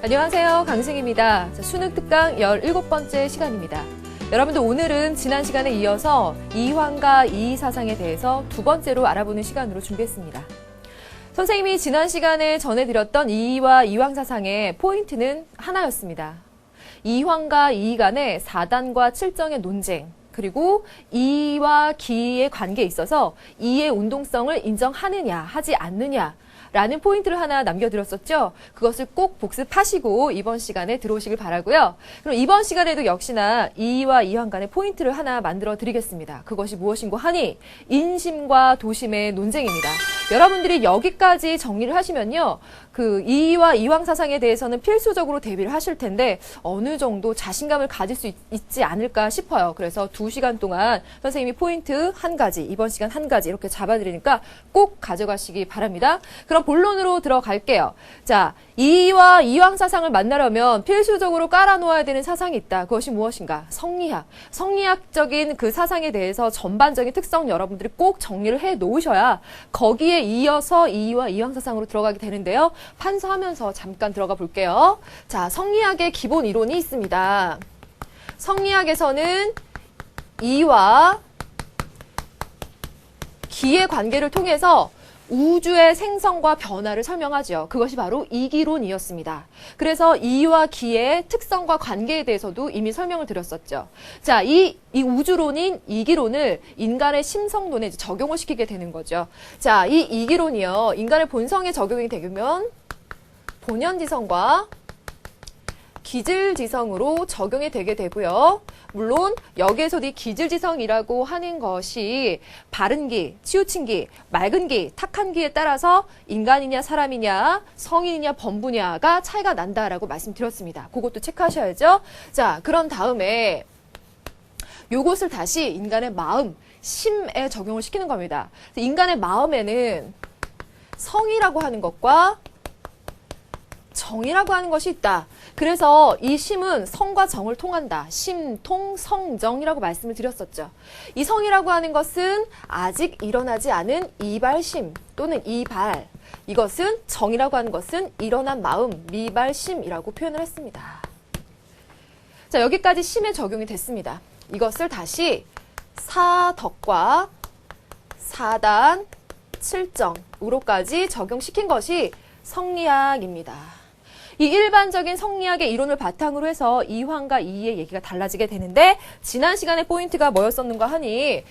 안녕하세요. 강승입니다. 수능 특강 17번째 시간입니다. 여러분들 오늘은 지난 시간에 이어서 이황과 이의사상에 대해서 두 번째로 알아보는 시간으로 준비했습니다. 선생님이 지난 시간에 전해드렸던 이의와 이황사상의 포인트는 하나였습니다. 이황과 이의 간의 사단과 칠정의 논쟁, 그리고 이와 기의 관계에 있어서 이의 운동성을 인정하느냐 하지 않느냐 라는 포인트를 하나 남겨드렸었죠. 그것을 꼭 복습하시고 이번 시간에 들어오시길 바라고요. 그럼 이번 시간에도 역시나 이와 이황 간의 포인트를 하나 만들어 드리겠습니다. 그것이 무엇인고 하니 인심과 도심의 논쟁입니다. 여러분들이 여기까지 정리를 하시면요. 그 이와 이황 사상에 대해서는 필수적으로 대비를 하실 텐데 어느 정도 자신감을 가질 수 있지 않을까 싶어요. 그래서 2시간 동안 선생님이 포인트 한 가지, 이번 시간 한 가지 이렇게 잡아드리니까 꼭 가져가시기 바랍니다. 그럼 본론으로 들어갈게요. 자, 이와 이황 사상을 만나려면 필수적으로 깔아놓아야 되는 사상이 있다. 그것이 무엇인가? 성리학. 성리학적인 그 사상에 대해서 전반적인 특성 여러분들이 꼭 정리를 해 놓으셔야 거기에 이어서 이와 이황 사상으로 들어가게 되는데요. 판서하면서 잠깐 들어가 볼게요. 자, 성리학의 기본 이론이 있습니다. 성리학에서는 이와 기의 관계를 통해서 우주의 생성과 변화를 설명하죠. 그것이 바로 이기론이었습니다. 그래서 이와 기의 특성과 관계에 대해서도 이미 설명을 드렸었죠. 자, 이 우주론인 이기론을 인간의 심성론에 적용을 시키게 되는 거죠. 자, 이 이기론이요. 인간의 본성에 적용이 되면 본연지성과 기질지성으로 적용이 되게 되고요. 물론 여기에서도 이 기질지성이라고 하는 것이 바른 기, 치우친 기, 맑은 기, 착한 기에 따라서 인간이냐 사람이냐 성인이냐 범부냐가 차이가 난다라고 말씀드렸습니다. 그것도 체크하셔야죠. 자, 그런 다음에 요것을 다시 인간의 마음, 심에 적용을 시키는 겁니다. 인간의 마음에는 성이라고 하는 것과 정이라고 하는 것이 있다. 그래서 이 심은 성과 정을 통한다. 심통 성정이라고 말씀을 드렸었죠. 이 성이라고 하는 것은 아직 일어나지 않은 이발심 또는 이발. 이것은 정이라고 하는 것은 일어난 마음, 미발심이라고 표현을 했습니다. 자, 여기까지 심에 적용이 됐습니다. 이것을 다시 사덕과 사단, 칠정으로까지 적용시킨 것이 성리학입니다. 이 일반적인 성리학의 이론을 바탕으로 해서 이황과 이의의 얘기가 달라지게 되는데 지난 시간의 포인트가 뭐였었는가 하니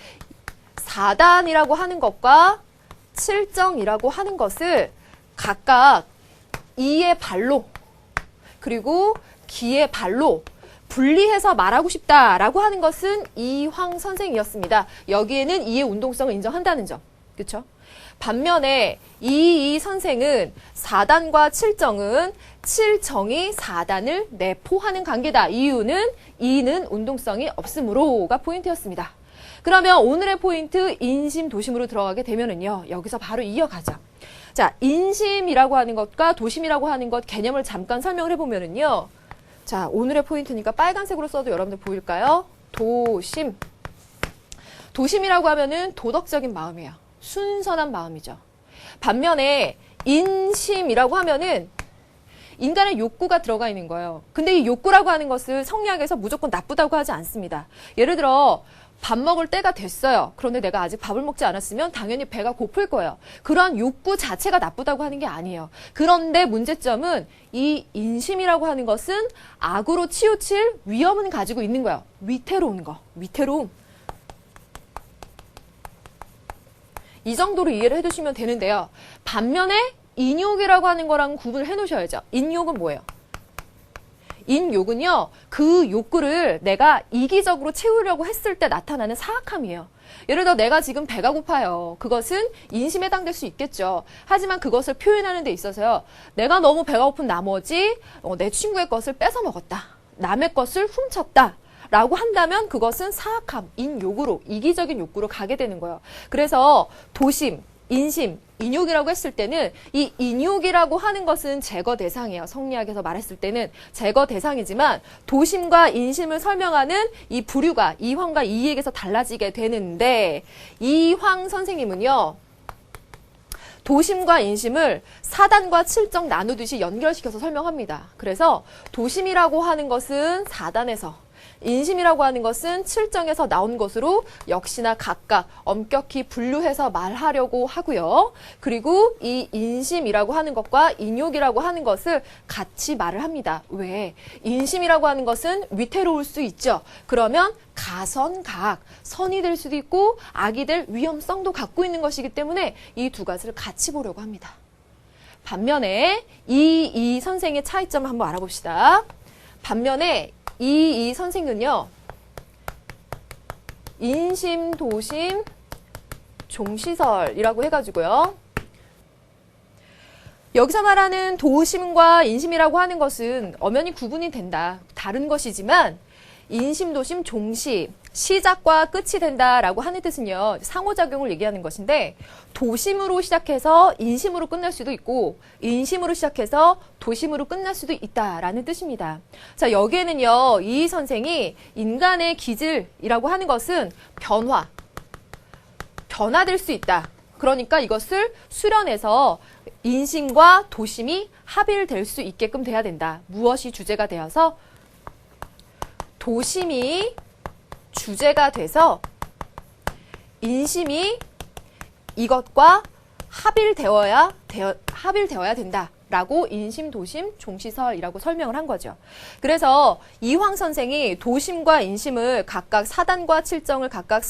사단이라고 하는 것과 칠정이라고 하는 것을 각각 이의 발로 그리고 기의 발로 분리해서 말하고 싶다라고 하는 것은 이황 선생이었습니다. 여기에는 이의 운동성을 인정한다는 점. 그렇죠? 반면에 이 선생은 사단과 칠정은 칠정이 사단을 내포하는 관계다. 이유는 이는 운동성이 없으므로가 포인트였습니다. 그러면 오늘의 포인트 인심 도심으로 들어가게 되면은요. 여기서 바로 이어가죠. 자, 인심이라고 하는 것과 도심이라고 하는 것 개념을 잠깐 설명을 해보면은요. 자, 오늘의 포인트니까 빨간색으로 써도 여러분들 보일까요? 도심. 도심이라고 하면은 도덕적인 마음이에요. 순선한 마음이죠. 반면에 인심이라고 하면은 인간의 욕구가 들어가 있는 거예요. 근데 이 욕구라고 하는 것을 성리학에서 무조건 나쁘다고 하지 않습니다. 예를 들어 밥 먹을 때가 됐어요. 그런데 내가 아직 밥을 먹지 않았으면 당연히 배가 고플 거예요. 그러한 욕구 자체가 나쁘다고 하는 게 아니에요. 그런데 문제점은 이 인심이라고 하는 것은 악으로 치우칠 위험은 가지고 있는 거예요. 위태로운 거. 위태로움. 이 정도로 이해를 해두시면 되는데요. 반면에 인욕이라고 하는 거랑 구분을 해놓으셔야죠. 인욕은 뭐예요? 인욕은요. 그 욕구를 내가 이기적으로 채우려고 했을 때 나타나는 사악함이에요. 예를 들어 내가 지금 배가 고파요. 그것은 인심에 해당될 수 있겠죠. 하지만 그것을 표현하는 데 있어서요. 내가 너무 배가 고픈 나머지 내 친구의 것을 뺏어 먹었다. 남의 것을 훔쳤다. 라고 한다면 그것은 사악함, 인욕으로, 이기적인 욕구로 가게 되는 거예요. 그래서 도심, 인심, 인욕이라고 했을 때는 이 인욕이라고 하는 것은 제거 대상이에요. 성리학에서 말했을 때는 제거 대상이지만 도심과 인심을 설명하는 이 부류가 이황과 이의에게서 달라지게 되는데 이황 선생님은요. 도심과 인심을 4단과 7정 나누듯이 연결시켜서 설명합니다. 그래서 도심이라고 하는 것은 4단에서, 인심이라고 하는 것은 7정에서 나온 것으로 역시나 각각 엄격히 분류해서 말하려고 하고요. 그리고 이 인심이라고 하는 것과 인욕이라고 하는 것을 같이 말을 합니다. 왜? 인심이라고 하는 것은 위태로울 수 있죠. 그러면 가선, 선이 될 수도 있고 악이 될 위험성도 갖고 있는 것이기 때문에 이 두 가지를 같이 보려고 합니다. 반면에 이 선생의 차이점을 한번 알아봅시다. 반면에 이 선생은요, 인심, 도심, 종시설이라고 해가지고요. 여기서 말하는 도심과 인심이라고 하는 것은 엄연히 구분이 된다. 다른 것이지만 인심, 도심, 종시, 시작과 끝이 된다라고 하는 뜻은요, 상호작용을 얘기하는 것인데 도심으로 시작해서 인심으로 끝날 수도 있고 인심으로 시작해서 도심으로 끝날 수도 있다라는 뜻입니다. 자, 여기에는요, 이 선생이 인간의 기질이라고 하는 것은 변화될 수 있다. 그러니까 이것을 수련해서 인심과 도심이 합일될 수 있게끔 돼야 된다. 무엇이 주제가 되어서 도심이 주제가 돼서 인심이 이것과 합일되어야 된다라고 인심, 도심, 종시설이라고 설명을 한 거죠. 그래서 이황 선생이 도심과 인심을 각각 4단과 7정을 각각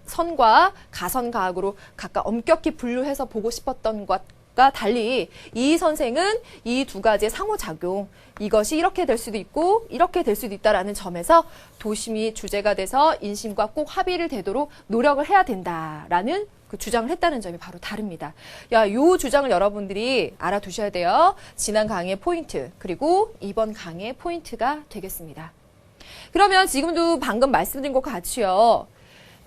선과 가선, 가악으로 각각 엄격히 분류해서 보고 싶었던 것과 달리 이 선생은 이 두 가지의 상호작용, 이것이 이렇게 될 수도 있고 이렇게 될 수도 있다라는 점에서 도심이 주제가 돼서 인심과 꼭 합의를 되도록 노력을 해야 된다라는 그 주장을 했다는 점이 바로 다릅니다. 요 주장을 여러분들이 알아두셔야 돼요. 지난 강의의 포인트, 그리고 이번 강의의 포인트가 되겠습니다. 그러면 지금도 방금 말씀드린 것 같이요,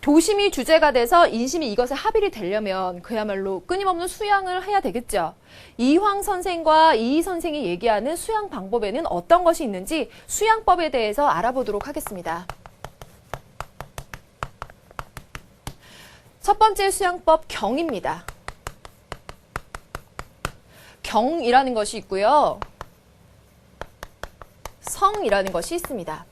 도심이 주제가 돼서 인심이 이것에 합의를 되려면 그야말로 끊임없는 수양을 해야 되겠죠. 이황 선생과 이 선생이 얘기하는 수양 방법에는 어떤 것이 있는지 수양법에 대해서 알아보도록 하겠습니다. 첫 번째 수양법, 경입니다. 경이라는 것이 있고요, 성이라는 것이 있습니다.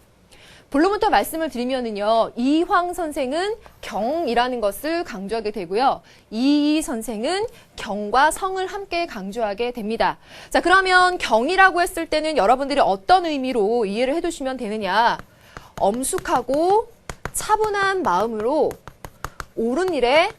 본론부터 말씀을 드리면은요, 이황 선생은 경이라는 것을 강조하게 되고요, 이 선생은 경과 성을 함께 강조하게 됩니다. 자, 그러면 경이라고 했을 때는 여러분들이 어떤 의미로 이해를 해두시면 되느냐? 엄숙하고 차분한 마음으로 옳은 일에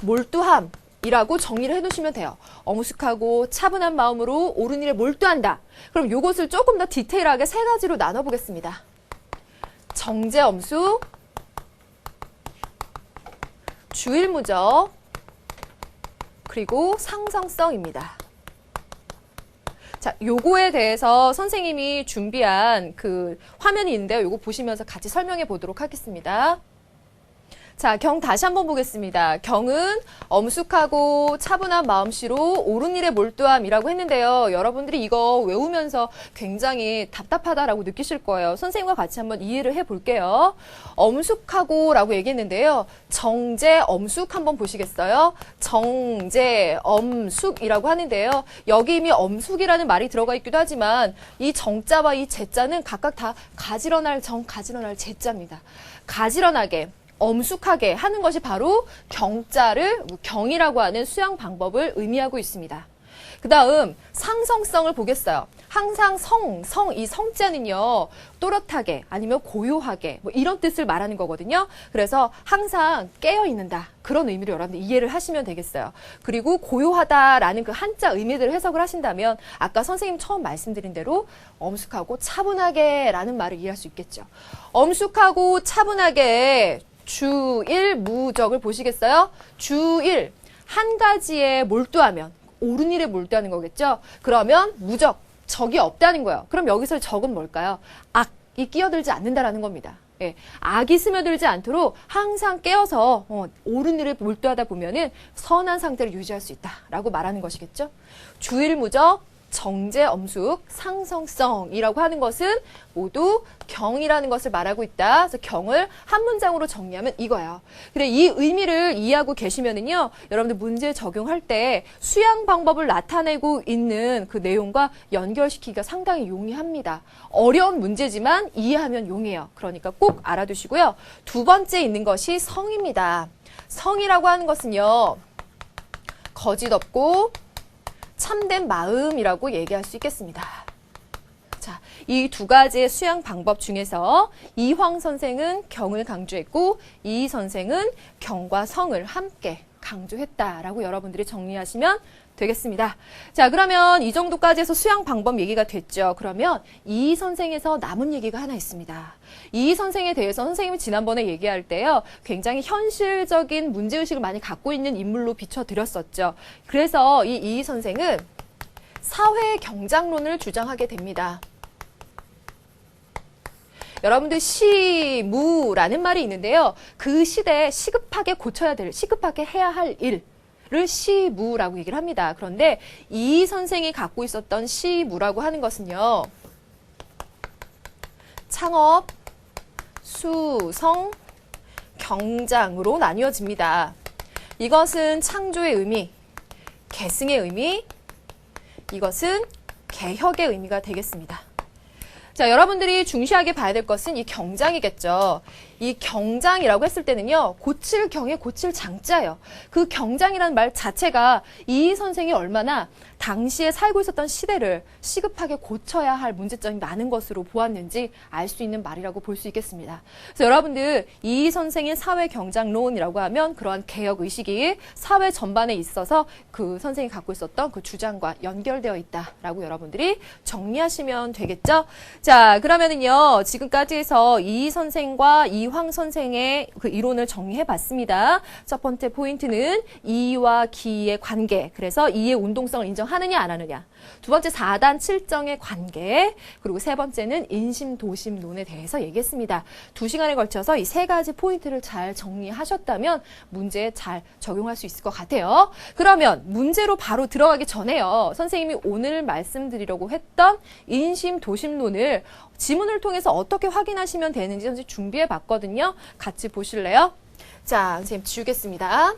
몰두함이라고 정의를 해두시면 돼요. 엄숙하고 차분한 마음으로 옳은 일에 몰두한다. 그럼 이것을 조금 더 디테일하게 세 가지로 나눠보겠습니다. 정제엄숙, 주일무적, 그리고 상성성입니다. 자, 요거에 대해서 선생님이 준비한 그 화면이 있는데요. 요거 보시면서 같이 설명해 보도록 하겠습니다. 자, 경 다시 한번 보겠습니다. 경은 엄숙하고 차분한 마음씨로 옳은 일에 몰두함이라고 했는데요. 여러분들이 이거 외우면서 굉장히 답답하다라고 느끼실 거예요. 선생님과 같이 한번 이해를 해볼게요. 엄숙하고라고 얘기했는데요. 정제, 엄숙 한번 보시겠어요? 정제, 엄숙이라고 하는데요. 여기 이미 엄숙이라는 말이 들어가 있기도 하지만 이 정자와 이 제자는 각각 다 가지런할 정, 가지런할 제자입니다. 가지런하게, 엄숙하게 하는 것이 바로 경자를, 경이라고 하는 수양 방법을 의미하고 있습니다. 그 다음 상성성을 보겠어요. 항상 이 성자는요, 또렷하게 아니면 고요하게 뭐 이런 뜻을 말하는 거거든요. 그래서 항상 깨어있는다, 그런 의미로 여러분들 이해를 하시면 되겠어요. 그리고 고요하다라는 그 한자 의미들을 해석을 하신다면 아까 선생님 처음 말씀드린 대로 엄숙하고 차분하게 라는 말을 이해할 수 있겠죠. 엄숙하고 차분하게 주일무적을 보시겠어요? 주일, 한 가지에 몰두하면 옳은 일에 몰두하는 거겠죠? 그러면 무적, 적이 없다는 거예요. 그럼 여기서 적은 뭘까요? 악이 끼어들지 않는다라는 겁니다. 예, 악이 스며들지 않도록 항상 깨어서 옳은 일에 몰두하다 보면은 선한 상태를 유지할 수 있다라고 말하는 것이겠죠? 주일무적, 정제, 엄숙, 상성성이라고 하는 것은 모두 경이라는 것을 말하고 있다. 그래서 경을 한 문장으로 정리하면 이거예요. 그래, 이 의미를 이해하고 계시면은요, 여러분들 문제 적용할 때 수양 방법을 나타내고 있는 그 내용과 연결시키기가 상당히 용이합니다. 어려운 문제지만 이해하면 용이해요. 그러니까 꼭 알아두시고요. 두 번째 있는 것이 성입니다. 성이라고 하는 것은요, 거짓 없고 참된 마음이라고 얘기할 수 있겠습니다. 자, 이 두 가지의 수양 방법 중에서 이황 선생은 경을 강조했고 이 선생은 경과 성을 함께 강조했다라고 여러분들이 정리하시면 되겠습니다. 자, 그러면 이 정도까지 해서 수양 방법 얘기가 됐죠. 그러면 이 선생에서 남은 얘기가 하나 있습니다. 이 선생에 대해서 선생님이 지난번에 얘기할 때요, 굉장히 현실적인 문제의식을 많이 갖고 있는 인물로 비춰드렸었죠. 그래서 이 선생은 사회 경장론을 주장하게 됩니다. 여러분들 시무라는 말이 있는데요. 그 시대에 시급하게 고쳐야 될, 시급하게 해야 할 일을 시무라고 얘기를 합니다. 그런데 이 선생이 갖고 있었던 시무라고 하는 것은요, 창업, 수성, 경장으로 나뉘어집니다. 이것은 창조의 의미, 계승의 의미, 이것은 개혁의 의미가 되겠습니다. 자, 여러분들이 중시하게 봐야 될 것은 이 경장이겠죠. 이 경장이라고 했을 때는요, 고칠 경에 고칠 장자예요. 그 경장이라는 말 자체가 이 선생이 얼마나 당시에 살고 있었던 시대를 시급하게 고쳐야 할 문제점이 많은 것으로 보았는지 알 수 있는 말이라고 볼 수 있겠습니다. 그래서 여러분들 이 선생의 사회 경장론이라고 하면 그러한 개혁 의식이 사회 전반에 있어서 그 선생이 갖고 있었던 그 주장과 연결되어 있다라고 여러분들이 정리하시면 되겠죠. 자, 그러면은요, 지금까지 해서 이 선생과 이황 선생의 그 이론을 정리해 봤습니다. 첫 번째 포인트는 이와 기의 관계. 그래서 이의 운동성을 인정하느냐 안 하느냐. 두 번째 4단 7정의 관계. 그리고 세 번째는 인심도심론에 대해서 얘기했습니다. 2시간에 걸쳐서 이 세 가지 포인트를 잘 정리하셨다면 문제에 잘 적용할 수 있을 것 같아요. 그러면 문제로 바로 들어가기 전에요, 선생님이 오늘 말씀드리려고 했던 인심도심론을 지문을 통해서 어떻게 확인하시면 되는지 선생님 준비해 봤거든요. 같이 보실래요? 자, 선생님 지우겠습니다.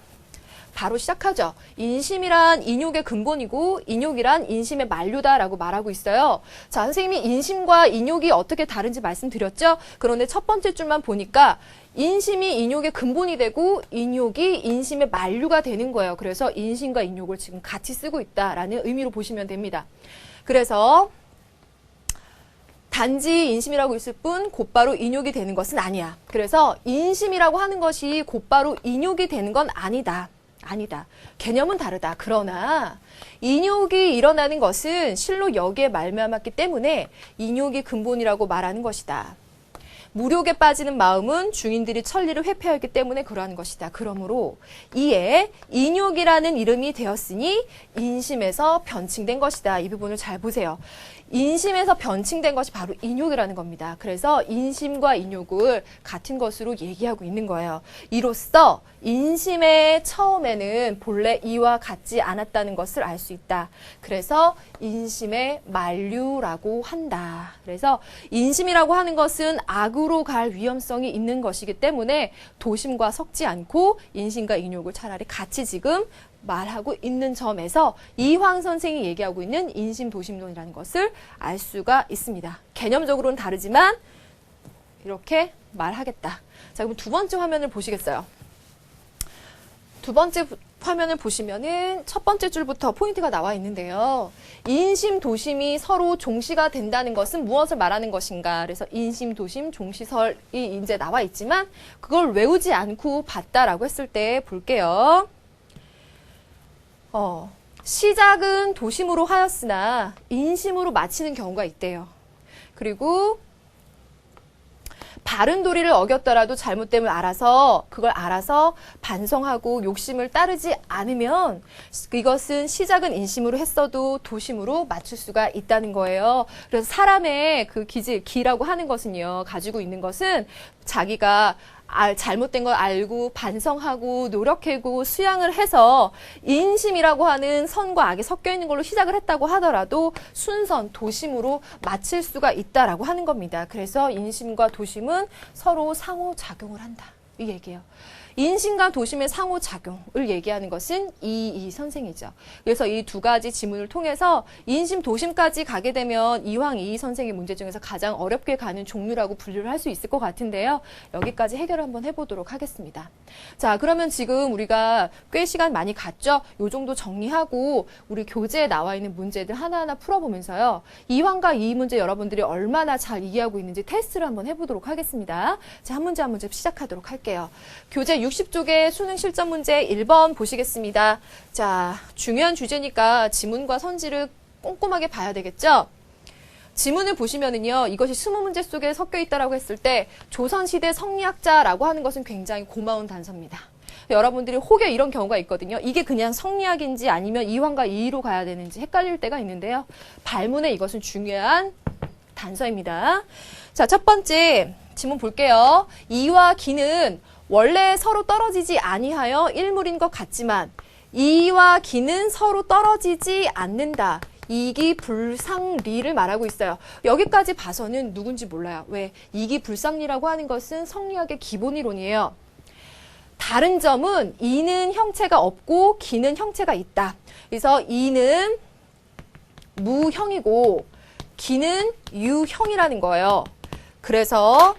바로 시작하죠. 인심이란 인욕의 근본이고 인욕이란 인심의 만류다라고 말하고 있어요. 자, 선생님이 인심과 인욕이 어떻게 다른지 말씀드렸죠? 그런데 첫 번째 줄만 보니까 인심이 인욕의 근본이 되고 인욕이 인심의 만류가 되는 거예요. 그래서 인심과 인욕을 지금 같이 쓰고 있다라는 의미로 보시면 됩니다. 그래서 단지 인심이라고 있을 뿐 곧바로 인욕이 되는 것은 아니야. 그래서 인심이라고 하는 것이 곧바로 인욕이 되는 건 아니다. 개념은 다르다. 그러나 인욕이 일어나는 것은 실로 여기에 말미암았기 때문에 인욕이 근본이라고 말하는 것이다. 무욕에 빠지는 마음은 중인들이 천리를 회피하기 때문에 그러한 것이다. 그러므로 이에 인욕이라는 이름이 되었으니 인심에서 변칭된 것이다. 이 부분을 잘 보세요. 인심에서 변칭된 것이 바로 인욕이라는 겁니다. 그래서 인심과 인욕을 같은 것으로 얘기하고 있는 거예요. 이로써 인심의 처음에는 본래 이와 같지 않았다는 것을 알 수 있다. 그래서 인심의 만류라고 한다. 그래서 인심이라고 하는 것은 악으로 갈 위험성이 있는 것이기 때문에 도심과 섞지 않고 인심과 인욕을 차라리 같이 지금 말하고 있는 점에서 이황 선생이 얘기하고 있는 인심도심론이라는 것을 알 수가 있습니다. 개념적으로는 다르지만 이렇게 말하겠다. 자, 그럼 두 번째 화면을 보시겠어요? 두 번째 화면을 보시면은 첫 번째 줄부터 포인트가 나와 있는데요. 인심, 도심이 서로 종시가 된다는 것은 무엇을 말하는 것인가? 그래서 인심, 도심, 종시설이 이제 나와 있지만 그걸 외우지 않고 봤다라고 했을 때 볼게요. 시작은 도심으로 하였으나 인심으로 마치는 경우가 있대요. 그리고 바른 도리를 어겼더라도 잘못됨을 알아서 그걸 알아서 반성하고 욕심을 따르지 않으면 이것은 시작은 인심으로 했어도 도심으로 맞출 수가 있다는 거예요. 그래서 사람의 그 기라고 하는 것은요, 가지고 있는 것은 자기가 잘못된 걸 알고 반성하고 노력하고 수양을 해서 인심이라고 하는 선과 악이 섞여 있는 걸로 시작을 했다고 하더라도 순선, 도심으로 마칠 수가 있다라고 하는 겁니다. 그래서 인심과 도심은 서로 상호작용을 한다. 이 얘기예요. 인심과 도심의 상호작용을 얘기하는 것은 이 선생이죠. 그래서 이 두 가지 지문을 통해서 인심, 도심까지 가게 되면 이황 이이 선생의 문제 중에서 가장 어렵게 가는 종류라고 분류를 할 수 있을 것 같은데요. 여기까지 해결을 한번 해보도록 하겠습니다. 자, 그러면 지금 우리가 꽤 시간 많이 갔죠? 요 정도 정리하고 우리 교재에 나와 있는 문제들 하나하나 풀어보면서요. 이황과 이이 문제 여러분들이 얼마나 잘 이해하고 있는지 테스트를 한번 해보도록 하겠습니다. 자, 한 문제 한 문제 시작하도록 할게요. 교재 60쪽의 수능 실전 문제 1번 보시겠습니다. 자, 중요한 주제니까 지문과 선지를 꼼꼼하게 봐야 되겠죠? 지문을 보시면은요, 이것이 20문제 속에 섞여 있다라고 했을 때 조선시대 성리학자라고 하는 것은 굉장히 고마운 단서입니다. 여러분들이 혹여 이런 경우가 있거든요. 이게 그냥 성리학인지 아니면 이황과 이의로 가야 되는지 헷갈릴 때가 있는데요. 발문에 이것은 중요한 단서입니다. 자, 첫 번째 지문 볼게요. 이와 기는 원래 서로 떨어지지 아니하여 일물인 것 같지만 이와 기는 서로 떨어지지 않는다. 이기불상리를 말하고 있어요. 여기까지 봐서는 누군지 몰라요. 왜? 이기불상리라고 하는 것은 성리학의 기본이론이에요. 다른 점은 이는 형체가 없고 기는 형체가 있다. 그래서 이는 무형이고 기는 유형이라는 거예요. 그래서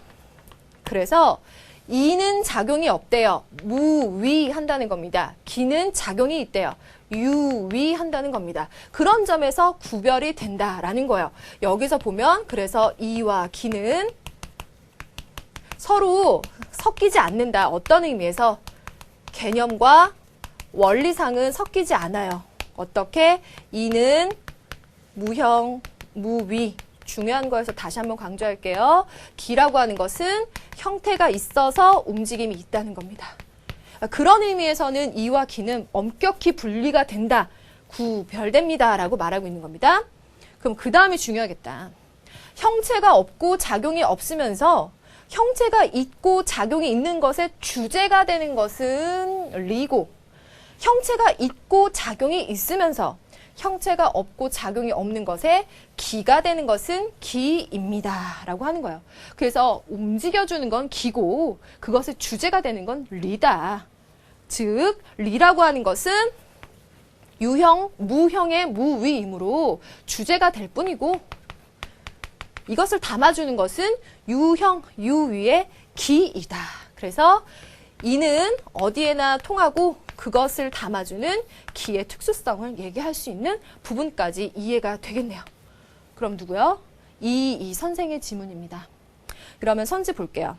이는 작용이 없대요. 무위한다는 겁니다. 기는 작용이 있대요. 유위한다는 겁니다. 그런 점에서 구별이 된다라는 거예요. 여기서 보면 그래서 이와 기는 서로 섞이지 않는다. 어떤 의미에서? 개념과 원리상은 섞이지 않아요. 어떻게? 이는 무형, 무위. 중요한 거에서 다시 한번 강조할게요. 기라고 하는 것은 형태가 있어서 움직임이 있다는 겁니다. 그런 의미에서는 이와 기는 엄격히 분리가 된다. 구별됩니다. 라고 말하고 있는 겁니다. 그럼 그 다음이 중요하겠다. 형체가 없고 작용이 없으면서 형체가 있고 작용이 있는 것의 주제가 되는 것은 리고 형체가 있고 작용이 있으면서 형체가 없고 작용이 없는 것에 기가 되는 것은 기입니다. 라고 하는 거예요. 그래서 움직여주는 건 기고 그것의 주제가 되는 건 리다. 즉 리라고 하는 것은 유형, 무형의 무위이므로 주제가 될 뿐이고 이것을 담아주는 것은 유형, 유위의 기이다. 그래서 이는 어디에나 통하고 그것을 담아주는 기의 특수성을 얘기할 수 있는 부분까지 이해가 되겠네요. 그럼 누구요? 이 선생의 지문입니다. 그러면 선지 볼게요.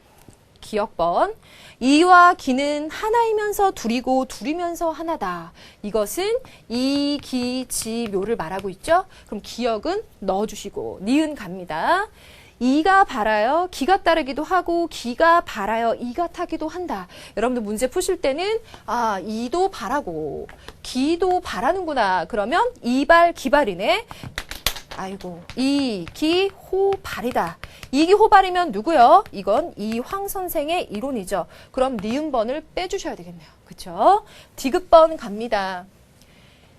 기역번. 이와 기는 하나이면서 둘이고 둘이면서 하나다. 이것은 이, 기, 지, 묘를 말하고 있죠. 그럼 기역은 넣어주시고 니은 갑니다. 이가 바라여 기가 따르기도 하고 기가 바라여 이가 타기도 한다. 여러분들 문제 푸실 때는 이도 바라고 기도 바라는구나. 그러면 이발 기발이네. 아이고 이기호발이다. 이기호발이면 누구요? 이건 이황 선생의 이론이죠. 그럼 니은번을 빼주셔야 되겠네요. 그쵸? 디귿번 갑니다.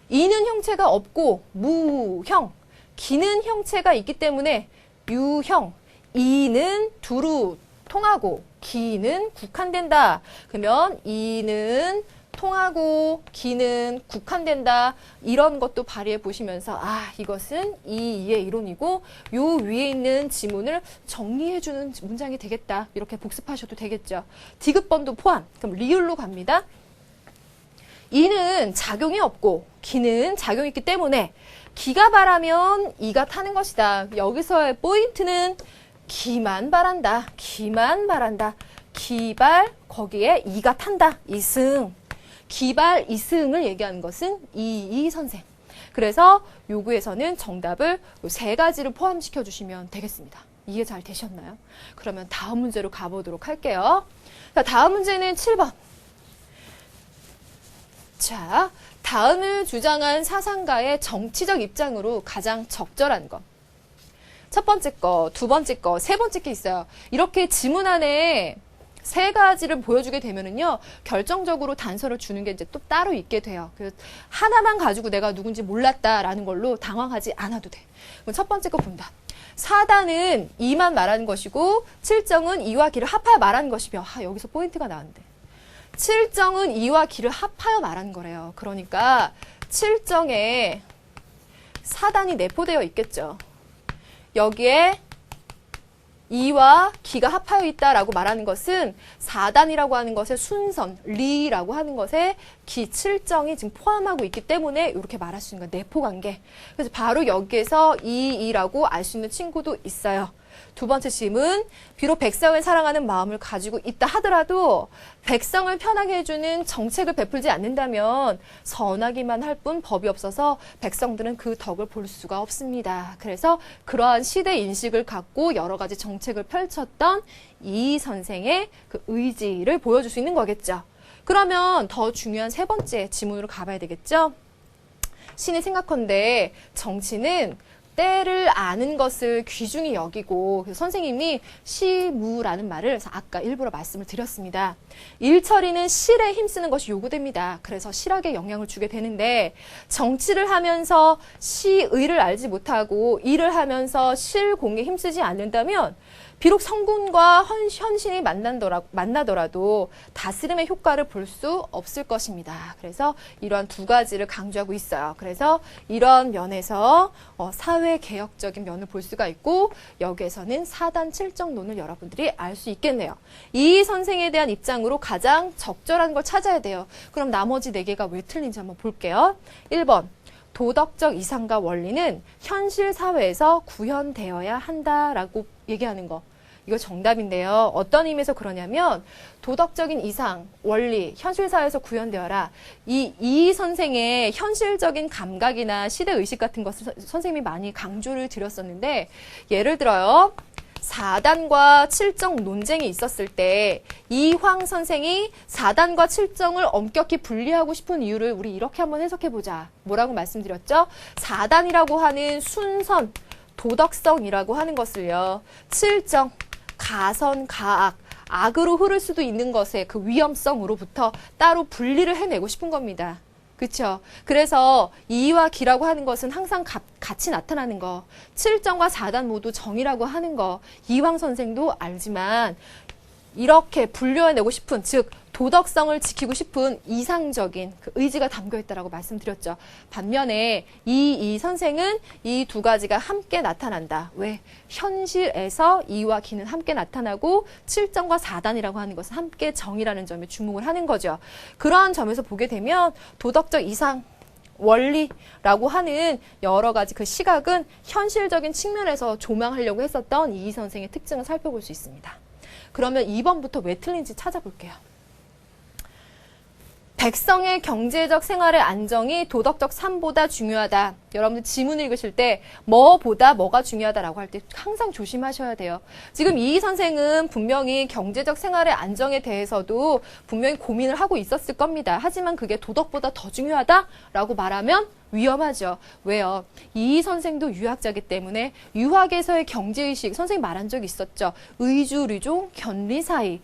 이는 형체가 없고 무형, 기는 형체가 있기 때문에 유형, 이는 두루 통하고 기는 국한된다. 그러면 이는 통하고 기는 국한된다. 이런 것도 발휘해 보시면서 이것은 이의 이론이고 요 위에 있는 지문을 정리해 주는 문장이 되겠다. 이렇게 복습하셔도 되겠죠. 디귿번도 포함. 그럼 리을로 갑니다. 이는 작용이 없고 기는 작용이 있기 때문에 기가 바라면 이가 타는 것이다. 여기서의 포인트는 기만 바란다. 기만 바란다. 기발 거기에 이가 탄다. 이승. 기발 이승을 얘기하는 것은 이 선생. 그래서 요구에서는 정답을 세 가지를 포함시켜 주시면 되겠습니다. 이해 잘 되셨나요? 그러면 다음 문제로 가보도록 할게요. 자, 다음 문제는 7번. 자, 다음을 주장한 사상가의 정치적 입장으로 가장 적절한 것. 첫 번째 거, 두 번째 거, 세 번째 게 있어요. 이렇게 지문 안에 세 가지를 보여주게 되면은요, 결정적으로 단서를 주는 게 이제 또 따로 있게 돼요. 그래서 하나만 가지고 내가 누군지 몰랐다라는 걸로 당황하지 않아도 돼. 그럼 첫 번째 거 본다. 사단은 이만 말하는 것이고, 칠정은 이와 기를 합하여 말하는 것이며, 여기서 포인트가 나왔는데. 칠정은 이와 기를 합하여 말하는 거래요. 그러니까 칠정에 사단이 내포되어 있겠죠. 여기에 이와 기가 합하여 있다라고 말하는 것은 사단이라고 하는 것의 순선, 리라고 하는 것에 기, 칠정이 지금 포함하고 있기 때문에 이렇게 말할 수 있는 거예요. 내포관계. 그래서 바로 여기에서 이라고 알 수 있는 친구도 있어요. 두 번째 질문, 비록 백성을 사랑하는 마음을 가지고 있다 하더라도 백성을 편하게 해주는 정책을 베풀지 않는다면 선하기만 할 뿐 법이 없어서 백성들은 그 덕을 볼 수가 없습니다. 그래서 그러한 시대 인식을 갖고 여러 가지 정책을 펼쳤던 이 선생의 그 의지를 보여줄 수 있는 거겠죠. 그러면 더 중요한 세 번째 지문으로 가봐야 되겠죠. 신이 생각컨대 정치는 때를 아는 것을 귀중히 여기고, 그래서 선생님이 시무라는 말을 아까 일부러 말씀을 드렸습니다. 일처리는 실에 힘쓰는 것이 요구됩니다. 그래서 실학에 영향을 주게 되는데, 정치를 하면서 시의를 알지 못하고 일을 하면서 실공에 힘쓰지 않는다면 비록 성군과 현신이 만나더라도 다스림의 효과를 볼 수 없을 것입니다. 그래서 이러한 두 가지를 강조하고 있어요. 그래서 이런 면에서 사회개혁적인 면을 볼 수가 있고, 여기에서는 사단 칠정론을 여러분들이 알 수 있겠네요. 이 선생에 대한 입장으로 가장 적절한 걸 찾아야 돼요. 그럼 나머지 4개가 왜 틀린지 한번 볼게요. 1번. 도덕적 이상과 원리는 현실 사회에서 구현되어야 한다라고 얘기하는 거. 이거 정답인데요. 어떤 의미에서 그러냐면 도덕적인 이상, 원리, 현실 사회에서 구현되어라. 이 선생의 현실적인 감각이나 시대의식 같은 것을 선생님이 많이 강조를 드렸었는데, 예를 들어요. 사단과 칠정 논쟁이 있었을 때 이황 선생이 사단과 칠정을 엄격히 분리하고 싶은 이유를 우리 이렇게 한번 해석해보자. 뭐라고 말씀드렸죠? 사단이라고 하는 순선, 도덕성이라고 하는 것을요, 칠정, 가선, 가악, 악으로 흐를 수도 있는 것의 그 위험성으로부터 따로 분리를 해내고 싶은 겁니다. 그렇죠? 그래서 이와 기라고 하는 것은 항상 같이 나타나는 거, 칠정과 사단 모두 정이라고 하는 거, 이황 선생도 알지만 이렇게 분류해내고 싶은, 즉 도덕성을 지키고 싶은 이상적인 그 의지가 담겨있다라고 말씀드렸죠. 반면에 이 선생은 이 두 가지가 함께 나타난다. 왜? 현실에서 이와 기는 함께 나타나고 칠정과 사단이라고 하는 것은 함께 정이라는 점에 주목을 하는 거죠. 그러한 점에서 보게 되면 도덕적 이상, 원리라고 하는 여러 가지 그 시각은 현실적인 측면에서 조망하려고 했었던 이 선생의 특징을 살펴볼 수 있습니다. 그러면 2번부터 왜 틀린지 찾아볼게요. 백성의 경제적 생활의 안정이 도덕적 삶보다 중요하다. 여러분들 지문 읽으실 때 뭐보다 뭐가 중요하다라고 할 때 항상 조심하셔야 돼요. 지금 이 선생은 분명히 경제적 생활의 안정에 대해서도 분명히 고민을 하고 있었을 겁니다. 하지만 그게 도덕보다 더 중요하다라고 말하면 위험하죠. 왜요? 이 선생도 유학자이기 때문에 유학에서의 경제의식, 선생님 말한 적이 있었죠. 의주, 류종, 견리 사이,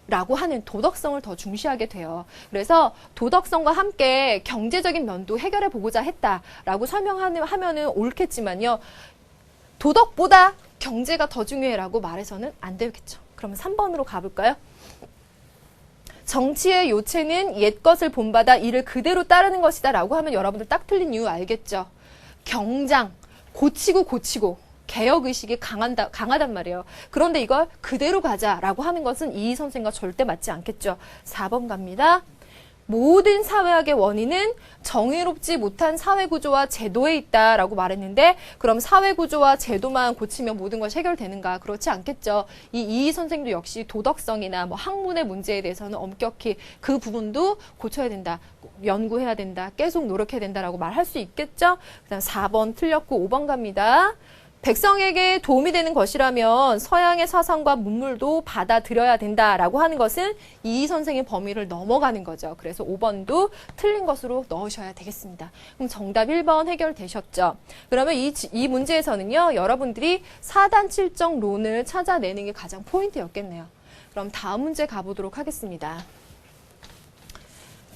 라고 하는 도덕성을 더 중시하게 돼요. 그래서 도덕성과 함께 경제적인 면도 해결해 보고자 했다라고 설명하면은 옳겠지만요. 도덕보다 경제가 더 중요해라고 말해서는 안 되겠죠. 그러면 3번으로 가볼까요? 정치의 요체는 옛 것을 본받아 이를 그대로 따르는 것이다 라고 하면 여러분들 딱 틀린 이유 알겠죠? 경장, 고치고 개혁의식이 강하단 말이에요. 그런데 이걸 그대로 가자라고 하는 것은 이 선생과 절대 맞지 않겠죠. 4번 갑니다. 모든 사회학의 원인은 정의롭지 못한 사회구조와 제도에 있다라고 말했는데, 그럼 사회구조와 제도만 고치면 모든 것이 해결되는가? 그렇지 않겠죠. 이 선생도 역시 도덕성이나 뭐 학문의 문제에 대해서는 엄격히 그 부분도 고쳐야 된다, 연구해야 된다, 계속 노력해야 된다라고 말할 수 있겠죠. 그다음 4번 틀렸고 5번 갑니다. 백성에게 도움이 되는 것이라면 서양의 사상과 문물도 받아들여야 된다라고 하는 것은 이 선생의 범위를 넘어가는 거죠. 그래서 5번도 틀린 것으로 넣으셔야 되겠습니다. 그럼 정답 1번 해결되셨죠? 그러면 이 문제에서는요, 여러분들이 사단 칠정론을 찾아내는 게 가장 포인트였겠네요. 그럼 다음 문제 가보도록 하겠습니다.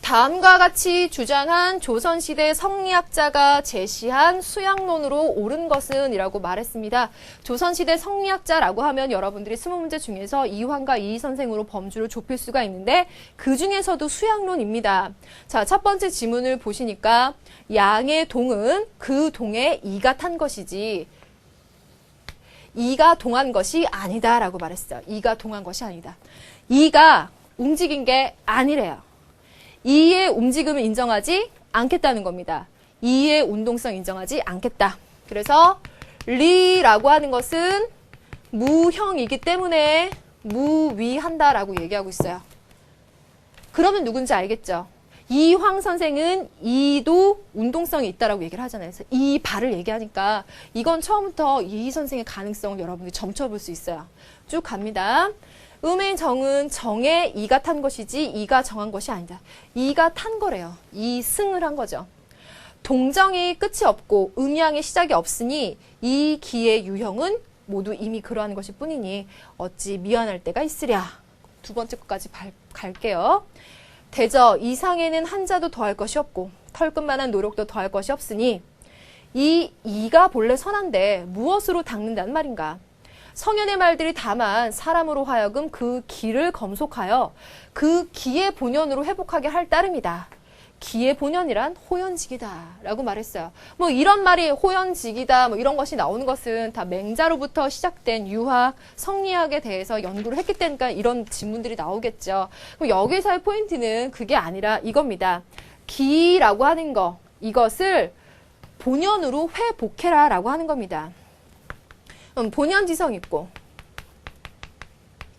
다음과 같이 주장한 조선시대 성리학자가 제시한 수양론으로 옳은 것은 이라고 말했습니다. 조선시대 성리학자라고 하면 여러분들이 20문제 중에서 이황과 이희 선생으로 범주를 좁힐 수가 있는데 그 중에서도 수양론입니다. 자, 첫 번째 지문을 보시니까 양의 동은 그 동에 이가 탄 것이지 이가 동한 것이 아니다 라고 말했어요. 이가 동한 것이 아니다. 이가 움직인 게 아니래요. 이의 움직임을 인정하지 않겠다는 겁니다. 이의 운동성 인정하지 않겠다. 그래서 리라고 하는 것은 무형이기 때문에 무위한다라고 얘기하고 있어요. 그러면 누군지 알겠죠? 이황 선생은 이도 운동성이 있다라고 얘기를 하잖아요. 그래서 이 발을 얘기하니까 이건 처음부터 이 선생의 가능성을 여러분들이 점쳐볼 수 있어요. 쭉 갑니다. 음의 정은 정에 이가 탄 것이지 이가 정한 것이 아니다. 이가 탄 거래요. 이승을 한 거죠. 동정이 끝이 없고 음양의 시작이 없으니 이 기의 유형은 모두 이미 그러한 것일 뿐이니 어찌 미안할 때가 있으랴. 두 번째 것까지 갈게요. 대저 이상에는 한자도 더할 것이 없고 털끝만한 노력도 더할 것이 없으니 이 이가 본래 선한데 무엇으로 닦는다는 말인가. 성현의 말들이 다만 사람으로 하여금 그 기를 검속하여 그 기의 본연으로 회복하게 할 따름이다. 기의 본연이란 호연직이다 라고 말했어요. 뭐 이런 말이 호연직이다 뭐 이런 것이 나오는 것은 다 맹자로부터 시작된 유학, 성리학에 대해서 연구를 했기 때문에 이런 질문들이 나오겠죠. 그럼 여기서의 포인트는 그게 아니라 이겁니다. 기라고 하는 거, 이것을 본연으로 회복해라 라고 하는 겁니다. 본연지성 있고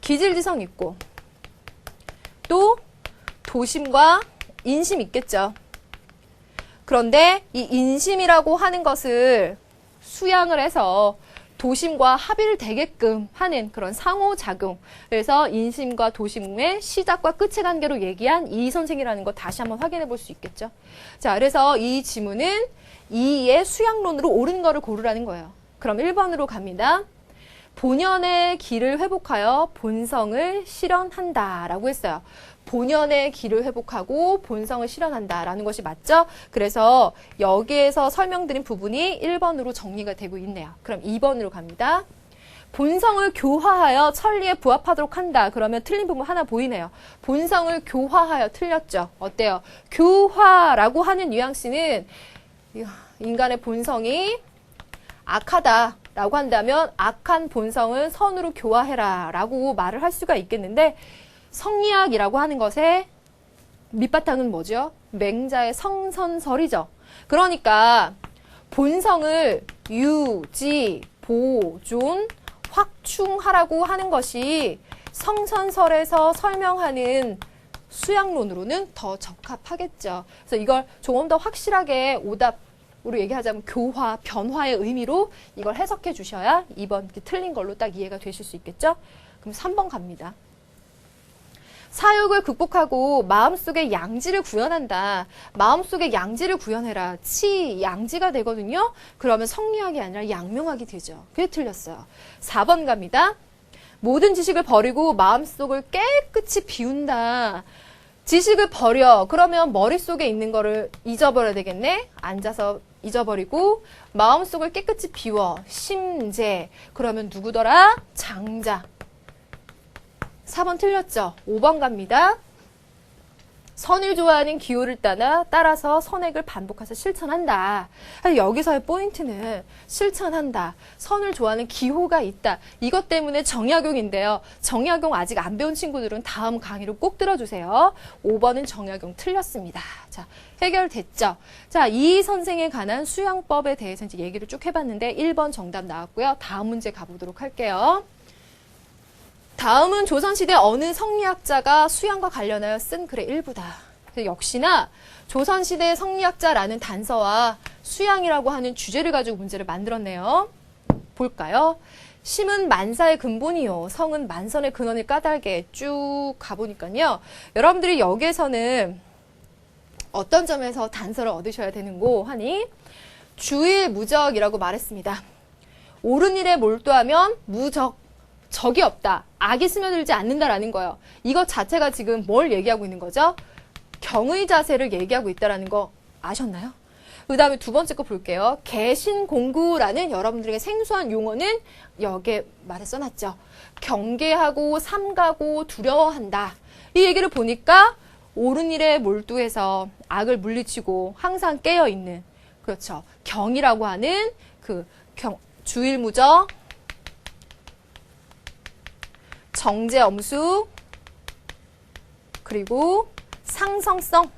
기질지성 있고 또 도심과 인심 있겠죠. 그런데 이 인심이라고 하는 것을 수양을 해서 도심과 합의를 되게끔 하는 그런 상호작용. 그래서 인심과 도심의 시작과 끝의 관계로 얘기한 이 선생이라는 거 다시 한번 확인해 볼 수 있겠죠. 자, 그래서 이 지문은 이의 수양론으로 옳은 거를 고르라는 거예요. 그럼 1번으로 갑니다. 본연의 기를 회복하여 본성을 실현한다 라고 했어요. 본연의 기를 회복하고 본성을 실현한다라는 것이 맞죠? 그래서 여기에서 설명드린 부분이 1번으로 정리가 되고 있네요. 그럼 2번으로 갑니다. 본성을 교화하여 천리에 부합하도록 한다. 그러면 틀린 부분 하나 보이네요. 본성을 교화하여 틀렸죠? 어때요? 교화라고 하는 뉘앙스는 인간의 본성이 악하다라고 한다면 악한 본성을 선으로 교화해라 라고 말을 할 수가 있겠는데 성리학이라고 하는 것의 밑바탕은 뭐죠? 맹자의 성선설이죠. 그러니까 본성을 유지, 보존, 확충하라고 하는 것이 성선설에서 설명하는 수양론으로는 더 적합하겠죠. 그래서 이걸 조금 더 확실하게 오답으로 얘기하자면 교화, 변화의 의미로 이걸 해석해 주셔야 2번 틀린 걸로 딱 이해가 되실 수 있겠죠? 그럼 3번 갑니다. 사욕을 극복하고 마음속에 양지를 구현한다. 마음속에 양지를 구현해라. 치, 양지가 되거든요. 그러면 성리학이 아니라 양명학이 되죠. 그게 틀렸어요. 4번 갑니다. 모든 지식을 버리고 마음속을 깨끗이 비운다. 지식을 버려. 그러면 머릿속에 있는 거를 잊어버려야 되겠네. 앉아서 잊어버리고 마음속을 깨끗이 비워. 심재. 그러면 누구더라? 장자. 4번 틀렸죠? 5번 갑니다. 선을 좋아하는 기호를 따라서 선행을 반복해서 실천한다. 여기서의 포인트는 실천한다. 선을 좋아하는 기호가 있다. 이것 때문에 정약용인데요. 정약용 아직 안 배운 친구들은 다음 강의로 꼭 들어주세요. 5번은 정약용 틀렸습니다. 자, 해결됐죠? 자, 이 선생에 관한 수양법에 대해서 이제 얘기를 쭉 해봤는데 1번 정답 나왔고요. 다음 문제 가보도록 할게요. 다음은 조선시대 어느 성리학자가 수양과 관련하여 쓴 글의 일부다. 역시나 조선시대 성리학자라는 단서와 수양이라고 하는 주제를 가지고 문제를 만들었네요. 볼까요? 심은 만사의 근본이요. 성은 만선의 근원을 까닭에 쭉 가보니까요. 여러분들이 여기에서는 어떤 점에서 단서를 얻으셔야 되는고 하니 주일무적이라고 말했습니다. 옳은 일에 몰두하면 무적. 적이 없다. 악이 스며들지 않는다라는 거예요. 이것 자체가 지금 뭘 얘기하고 있는 거죠? 경의 자세를 얘기하고 있다라는 거 아셨나요? 그 다음에 두 번째 거 볼게요. 개신공구라는 여러분들에게 생소한 용어는 여기에 말에 써놨죠. 경계하고 삼가고 두려워한다. 이 얘기를 보니까 옳은 일에 몰두해서 악을 물리치고 항상 깨어있는, 그렇죠. 경이라고 하는 그 주일무적, 정제엄수, 그리고 상성성.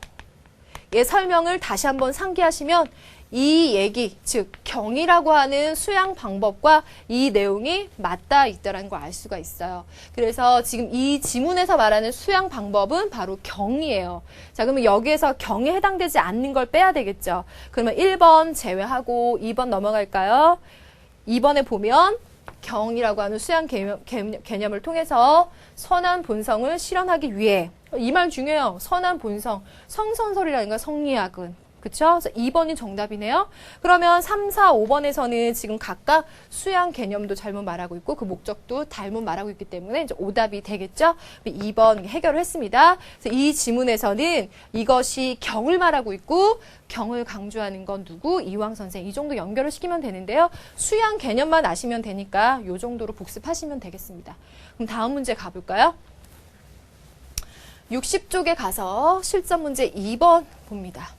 의 설명을 다시 한번 상기하시면 이 얘기, 즉 경이라고 하는 수양 방법과 이 내용이 맞닿아 있다는 걸 알 수가 있어요. 그래서 지금 이 지문에서 말하는 수양 방법은 바로 경이에요. 자, 그러면 여기에서 경에 해당되지 않는 걸 빼야 되겠죠. 그러면 1번 제외하고 2번 넘어갈까요? 2번에 보면 경이라고 하는 수양 개념을 통해서 선한 본성을 실현하기 위해, 이 말 중요해요. 선한 본성, 성선설이라는 건 성리학은. 그쵸? 그래서 2번이 정답이네요. 그러면 3, 4, 5번에서는 지금 각각 수양 개념도 잘못 말하고 있고 그 목적도 잘못 말하고 있기 때문에 이제 오답이 되겠죠? 2번 해결을 했습니다. 그래서 이 지문에서는 이것이 경을 말하고 있고 경을 강조하는 건 누구? 이황 선생. 이 정도 연결을 시키면 되는데요. 수양 개념만 아시면 되니까 이 정도로 복습하시면 되겠습니다. 그럼 다음 문제 가볼까요? 60쪽에 가서 실전 문제 2번 봅니다.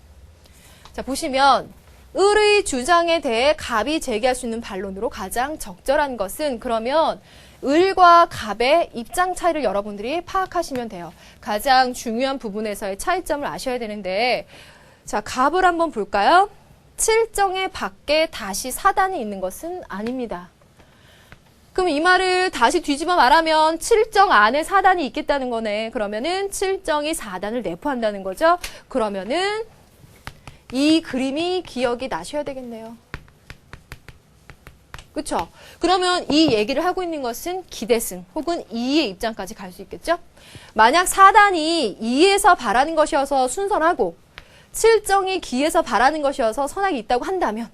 자, 보시면 을의 주장에 대해 갑이 제기할 수 있는 반론으로 가장 적절한 것은, 그러면 을과 갑의 입장 차이를 여러분들이 파악하시면 돼요. 가장 중요한 부분에서의 차이점을 아셔야 되는데, 자, 갑을 한번 볼까요? 칠정의 밖에 다시 사단이 있는 것은 아닙니다. 그럼 이 말을 다시 뒤집어 말하면 칠정 안에 사단이 있겠다는 거네. 그러면은 칠정이 사단을 내포한다는 거죠. 그러면은 이 그림이 기억이 나셔야 되겠네요. 그쵸? 그러면 이 얘기를 하고 있는 것은 기대승 혹은 이의 입장까지 갈 수 있겠죠? 만약 사단이 이에서 바라는 것이어서 순선하고 칠정이 기에서 바라는 것이어서 선악이 있다고 한다면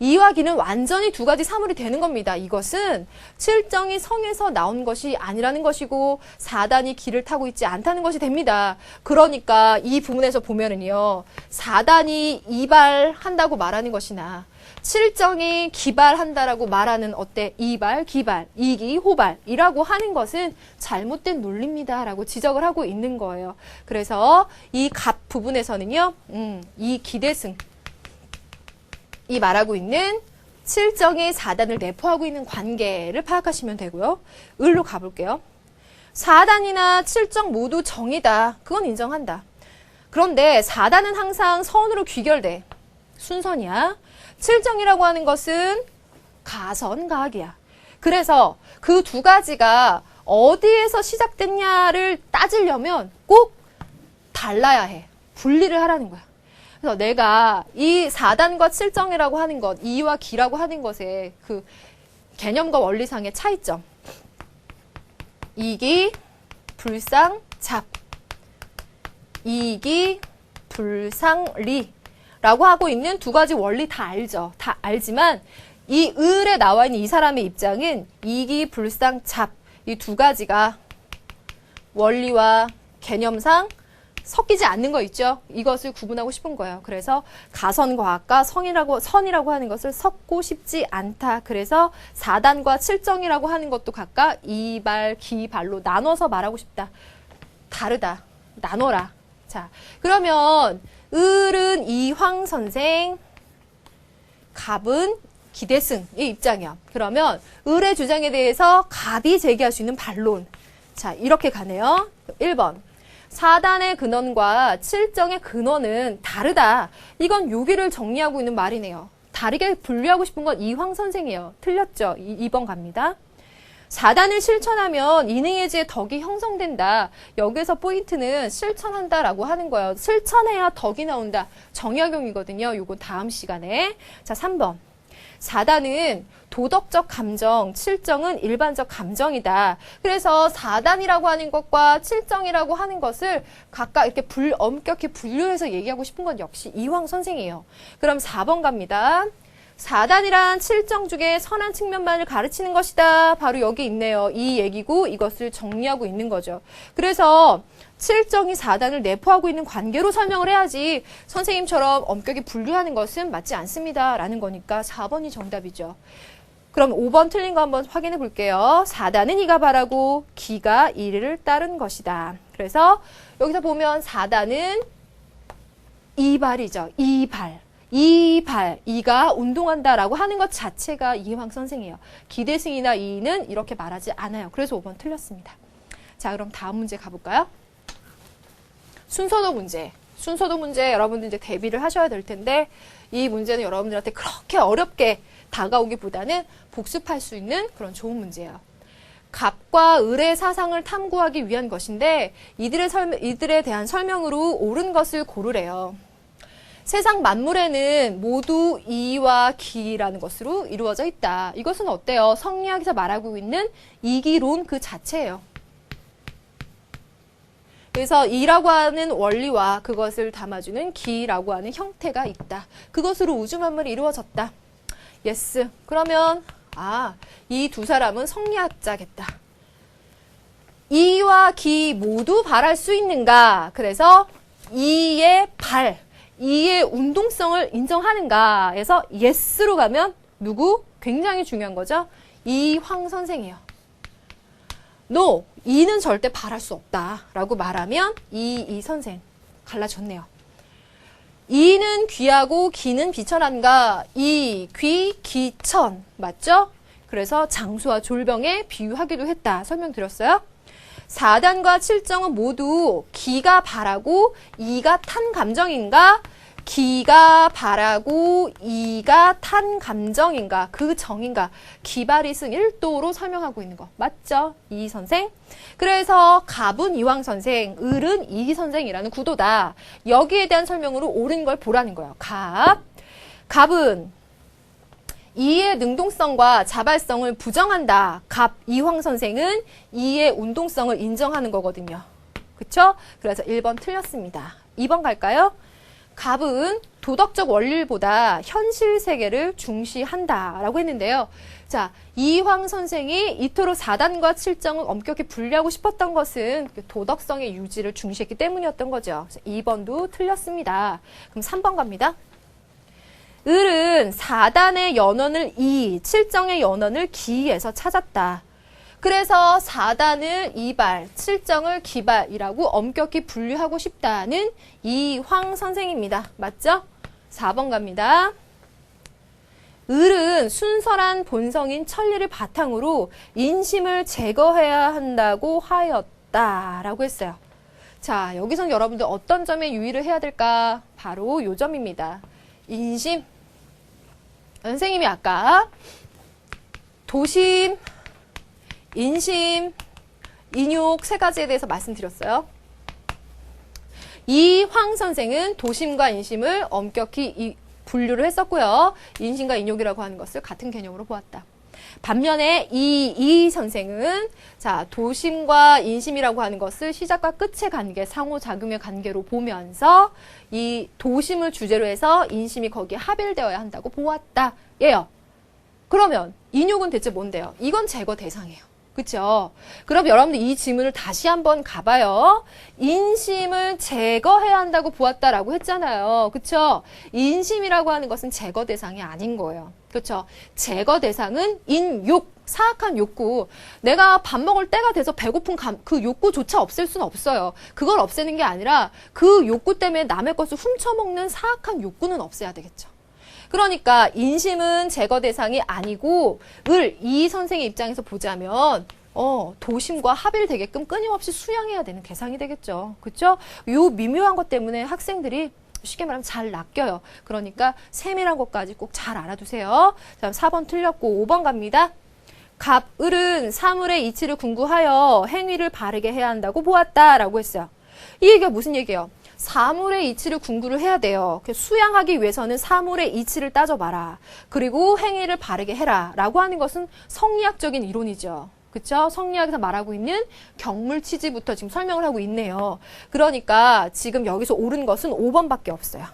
이와 기는 완전히 두 가지 사물이 되는 겁니다. 이것은 칠정이 성에서 나온 것이 아니라는 것이고 사단이 기를 타고 있지 않다는 것이 됩니다. 그러니까 이 부분에서 보면은요, 사단이 이발한다고 말하는 것이나 칠정이 기발한다라고 말하는 이발, 기발, 이기, 호발이라고 하는 것은 잘못된 논리입니다. 라고 지적을 하고 있는 거예요. 그래서 이 갑 부분에서는요, 이 기대승, 이 말하고 있는 칠정이 사단을 내포하고 있는 관계를 파악하시면 되고요. 을로 가볼게요. 사단이나 칠정 모두 정이다. 그건 인정한다. 그런데 사단은 항상 선으로 귀결돼. 순선이야. 칠정이라고 하는 것은 가선가악이야. 그래서 그 두 가지가 어디에서 시작됐냐를 따지려면 꼭 달라야 해. 분리를 하라는 거야. 그래서 내가 이 사단과 칠정이라고 하는 것, 이와 기라고 하는 것의 그 개념과 원리상의 차이점. 이기, 불상, 잡. 이기, 불상, 리. 라고 하고 있는 두 가지 원리 다 알죠. 다 알지만 이 을에 나와 있는 이 사람의 입장은 이기, 불상, 잡. 이 두 가지가 원리와 개념상 섞이지 않는 거 있죠. 이것을 구분하고 싶은 거예요. 그래서 가선과학과 선이라고 하는 것을 섞고 싶지 않다. 그래서 사단과 칠정이라고 하는 것도 각각 이발, 기발로 나눠서 말하고 싶다. 다르다. 나눠라. 자, 그러면 을은 이황 선생, 갑은 기대승의 입장이야. 그러면 을의 주장에 대해서 갑이 제기할 수 있는 반론. 자, 이렇게 가네요. 1번. 사단의 근원과 칠정의 근원은 다르다. 이건 요기를 정리하고 있는 말이네요. 다르게 분류하고 싶은 건 이황 선생이에요. 틀렸죠? 2번 갑니다. 사단을 실천하면 이능해지의 덕이 형성된다. 여기서 포인트는 실천한다라고 하는 거예요. 실천해야 덕이 나온다. 정약용이거든요. 요거 다음 시간에. 자, 3번. 사단은 도덕적 감정, 칠정은 일반적 감정이다. 그래서 사단이라고 하는 것과 칠정이라고 하는 것을 각각 이렇게 엄격히 분류해서 얘기하고 싶은 건 역시 이황 선생이에요. 그럼 4번 갑니다. 4단이란 칠정 중에 선한 측면만을 가르치는 것이다. 바로 여기 있네요. 이 얘기고 이것을 정리하고 있는 거죠. 그래서 칠정이 4단을 내포하고 있는 관계로 설명을 해야지 선생님처럼 엄격히 분류하는 것은 맞지 않습니다. 라는 거니까 4번이 정답이죠. 그럼 5번 틀린 거 한번 확인해 볼게요. 4단은 이가 바라고 기가 이를 따른 것이다. 그래서 여기서 보면 4단은 이발이죠. 이발. 이가 운동한다라고 하는 것 자체가 이황 선생이에요. 기대승이나 이는 이렇게 말하지 않아요. 그래서 5번 틀렸습니다. 자, 그럼 다음 문제 가볼까요? 순서도 문제. 순서도 문제 여러분들 이제 대비를 하셔야 될 텐데 이 문제는 여러분들한테 그렇게 어렵게 다가오기보다는 복습할 수 있는 그런 좋은 문제예요. 갑과 을의 사상을 탐구하기 위한 것인데 이들에 대한 설명으로 옳은 것을 고르래요. 세상 만물에는 모두 이와 기라는 것으로 이루어져 있다. 이것은 어때요? 성리학에서 말하고 있는 이기론 그 자체예요. 그래서 이라고 하는 원리와 그것을 담아주는 기라고 하는 형태가 있다. 그것으로 우주 만물이 이루어졌다. 예스. 그러면 이 두 사람은 성리학자겠다. 이와 기 모두 발할 수 있는가? 그래서 이의 발, 이의 운동성을 인정하는가? 해서 예스로 가면 누구? 굉장히 중요한 거죠. 이황 선생이에요. No, 이는 절대 발할 수 없다. 라고 말하면 이 선생. 갈라졌네요. 이는 귀하고 기는 비천한가? 이, 귀, 기천. 맞죠? 그래서 장수와 졸병에 비유하기도 했다. 설명드렸어요? 4단과 7정은 모두 기가 바라고 이가 탄 감정인가? 기가 바라고 이가 탄 감정인가? 그 정인가? 기발이승 1도로 설명하고 있는 거. 맞죠? 이 선생. 그래서 갑은 이황 선생, 을은 이 선생이라는 구도다. 여기에 대한 설명으로 옳은 걸 보라는 거예요. 갑은 이의 능동성과 자발성을 부정한다. 갑 이황 선생은 이의 운동성을 인정하는 거거든요. 그쵸? 그래서 1번 틀렸습니다. 2번 갈까요? 갑은 도덕적 원리보다 현실 세계를 중시한다라고 했는데요. 자, 이황 선생이 이토록 4단과 7정을 엄격히 분리하고 싶었던 것은 도덕성의 유지를 중시했기 때문이었던 거죠. 2번도 틀렸습니다. 그럼 3번 갑니다. 을은 4단의 연원을 이, 7정의 연원을 기에서 찾았다. 그래서 4단을 이발, 7정을 기발이라고 엄격히 분류하고 싶다는 이황 선생입니다. 맞죠? 4번 갑니다. 을은 순설한 본성인 천리를 바탕으로 인심을 제거해야 한다고 하였다라고 했어요. 자, 여기선 여러분들 어떤 점에 유의를 해야 될까? 바로 이 점입니다. 인심. 선생님이 아까 도심, 인심, 인욕 세 가지에 대해서 말씀드렸어요. 이황 선생은 도심과 인심을 엄격히 분류를 했었고요. 인심과 인욕이라고 하는 것을 같은 개념으로 보았다. 반면에 이 선생은 자, 도심과 인심이라고 하는 것을 시작과 끝의 관계, 상호작용의 관계로 보면서 이 도심을 주제로 해서 인심이 거기에 합일되어야 한다고 보았다. 예요. 그러면 인욕은 대체 뭔데요? 이건 제거 대상이에요. 그쵸? 그럼 여러분들 이 질문을 다시 한번 가봐요. 인심을 제거해야 한다고 보았다라고 했잖아요. 그쵸? 인심이라고 하는 것은 제거 대상이 아닌 거예요. 그쵸? 제거 대상은 인욕, 사악한 욕구. 내가 밥 먹을 때가 돼서 배고픈 그 욕구조차 없앨 수는 없어요. 그걸 없애는 게 아니라 그 욕구 때문에 남의 것을 훔쳐먹는 사악한 욕구는 없애야 되겠죠. 그러니까 인심은 제거 대상이 아니고 이 선생의 입장에서 보자면 도심과 합일되게끔 끊임없이 수양해야 되는 대상이 되겠죠. 그렇죠? 요 미묘한 것 때문에 학생들이 쉽게 말하면 잘 낚여요. 그러니까 세밀한 것까지 꼭 잘 알아두세요. 자, 4번 틀렸고 5번 갑니다. 갑, 을은 사물의 이치를 궁구하여 행위를 바르게 해야 한다고 보았다라고 했어요. 이 얘기가 무슨 얘기예요? 사물의 이치를 궁구를 해야 돼요. 수양하기 위해서는 사물의 이치를 따져봐라. 그리고 행위를 바르게 해라. 라고 하는 것은 성리학적인 이론이죠. 그쵸? 성리학에서 말하고 있는 경물치지부터 지금 설명을 하고 있네요. 그러니까 지금 여기서 옳은 것은 5번밖에 없어요.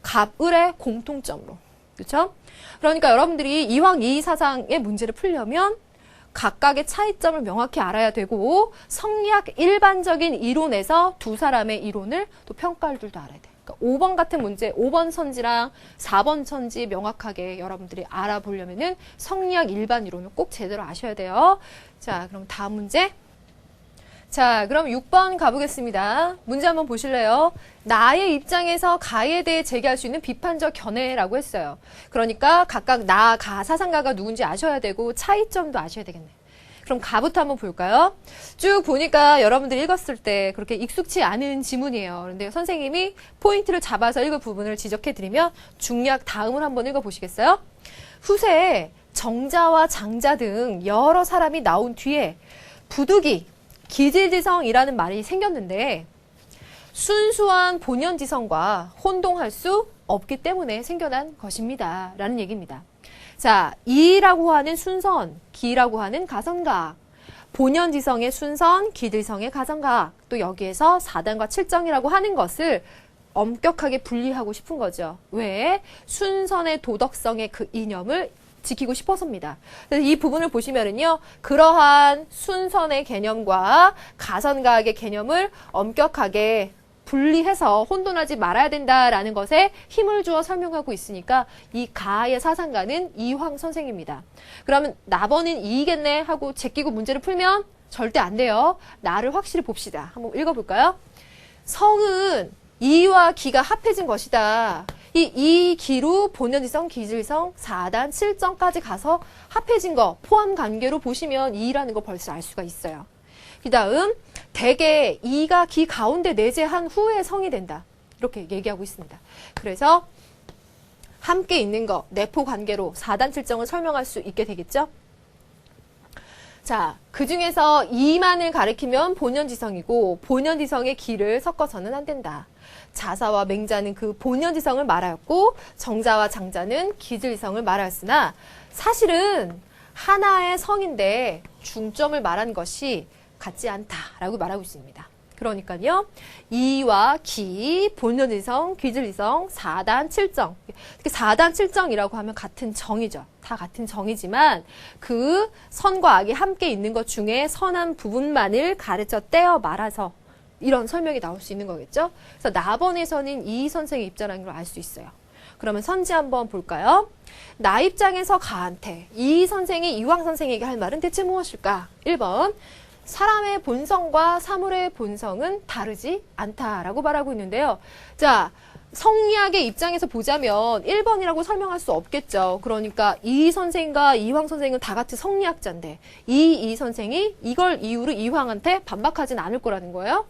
갑, 을의 공통점으로. 그렇죠? 그러니까 여러분들이 이황 이의사상의 문제를 풀려면 각각의 차이점을 명확히 알아야 되고 성리학 일반적인 이론에서 두 사람의 이론을 또 평가할 줄도 알아야 돼. 그러니까 5번 같은 문제, 5번 선지랑 4번 선지 명확하게 여러분들이 알아보려면은 성리학 일반 이론을 꼭 제대로 아셔야 돼요. 자, 그럼 다음 문제. 자, 그럼 6번 가보겠습니다. 문제 한번 보실래요? 나의 입장에서 가에 대해 제기할 수 있는 비판적 견해라고 했어요. 그러니까 각각 나, 가, 사상가가 누군지 아셔야 되고 차이점도 아셔야 되겠네. 그럼 가부터 한번 볼까요? 쭉 보니까 여러분들이 읽었을 때 그렇게 익숙치 않은 지문이에요. 그런데 선생님이 포인트를 잡아서 읽을 부분을 지적해드리면 중략 다음을 한번 읽어보시겠어요? 후세에 정자와 장자 등 여러 사람이 나온 뒤에 부득이 기질지성이라는 말이 생겼는데 순수한 본연지성과 혼동할 수 없기 때문에 생겨난 것입니다. 라는 얘기입니다. 자, 이라고 하는 순선, 기라고 하는 가선각, 본연지성의 순선, 기질성의 가선각, 또 여기에서 4단과 7정이라고 하는 것을 엄격하게 분리하고 싶은 거죠. 왜? 순선의 도덕성의 그 이념을 지키고 싶어서입니다. 그래서 이 부분을 보시면은요, 그러한 순선의 개념과 가선각의 개념을 엄격하게 분리해서 혼돈하지 말아야 된다라는 것에 힘을 주어 설명하고 있으니까 이 가의 사상가는 이황 선생입니다. 그러면 나번인 이이겠네 하고 제끼고 문제를 풀면 절대 안 돼요. 나를 확실히 봅시다. 한번 읽어볼까요? 성은 이와 기가 합해진 것이다. 이 기로 본연지성, 기질성, 4단, 7정까지 가서 합해진 거 포함 관계로 보시면 이라는 거 벌써 알 수가 있어요. 그 다음 대개 이가 기 가운데 내재한 후에 성이 된다. 이렇게 얘기하고 있습니다. 그래서 함께 있는 거 내포 관계로 4단 7정을 설명할 수 있게 되겠죠. 자, 그 중에서 이만을 가리키면 본연지성이고 본연지성의 기를 섞어서는 안 된다. 자사와 맹자는 그 본연지성을 말하였고 정자와 장자는 기질성을 말하였으나 사실은 하나의 성인데 중점을 말한 것이 같지 않다라고 말하고 있습니다. 그러니까요. 이와 기, 본연지성, 기질지성, 4단 7정. 4단 7정이라고 하면 같은 정이죠. 다 같은 정이지만 그 선과 악이 함께 있는 것 중에 선한 부분만을 가르쳐 떼어 말아서 이런 설명이 나올 수 있는 거겠죠. 그래서 나번에서는 이 선생의 입장이라는 걸 알 수 있어요. 그러면 선지 한번 볼까요? 나 입장에서 가한테 이 선생이 이황 선생에게 할 말은 대체 무엇일까? 1번 사람의 본성과 사물의 본성은 다르지 않다라고 말하고 있는데요. 자, 성리학의 입장에서 보자면 1번이라고 설명할 수 없겠죠. 그러니까 이 선생과 이황 선생은 다 같이 성리학자인데 이 선생이 이걸 이유로 이황한테 반박하진 않을 거라는 거예요.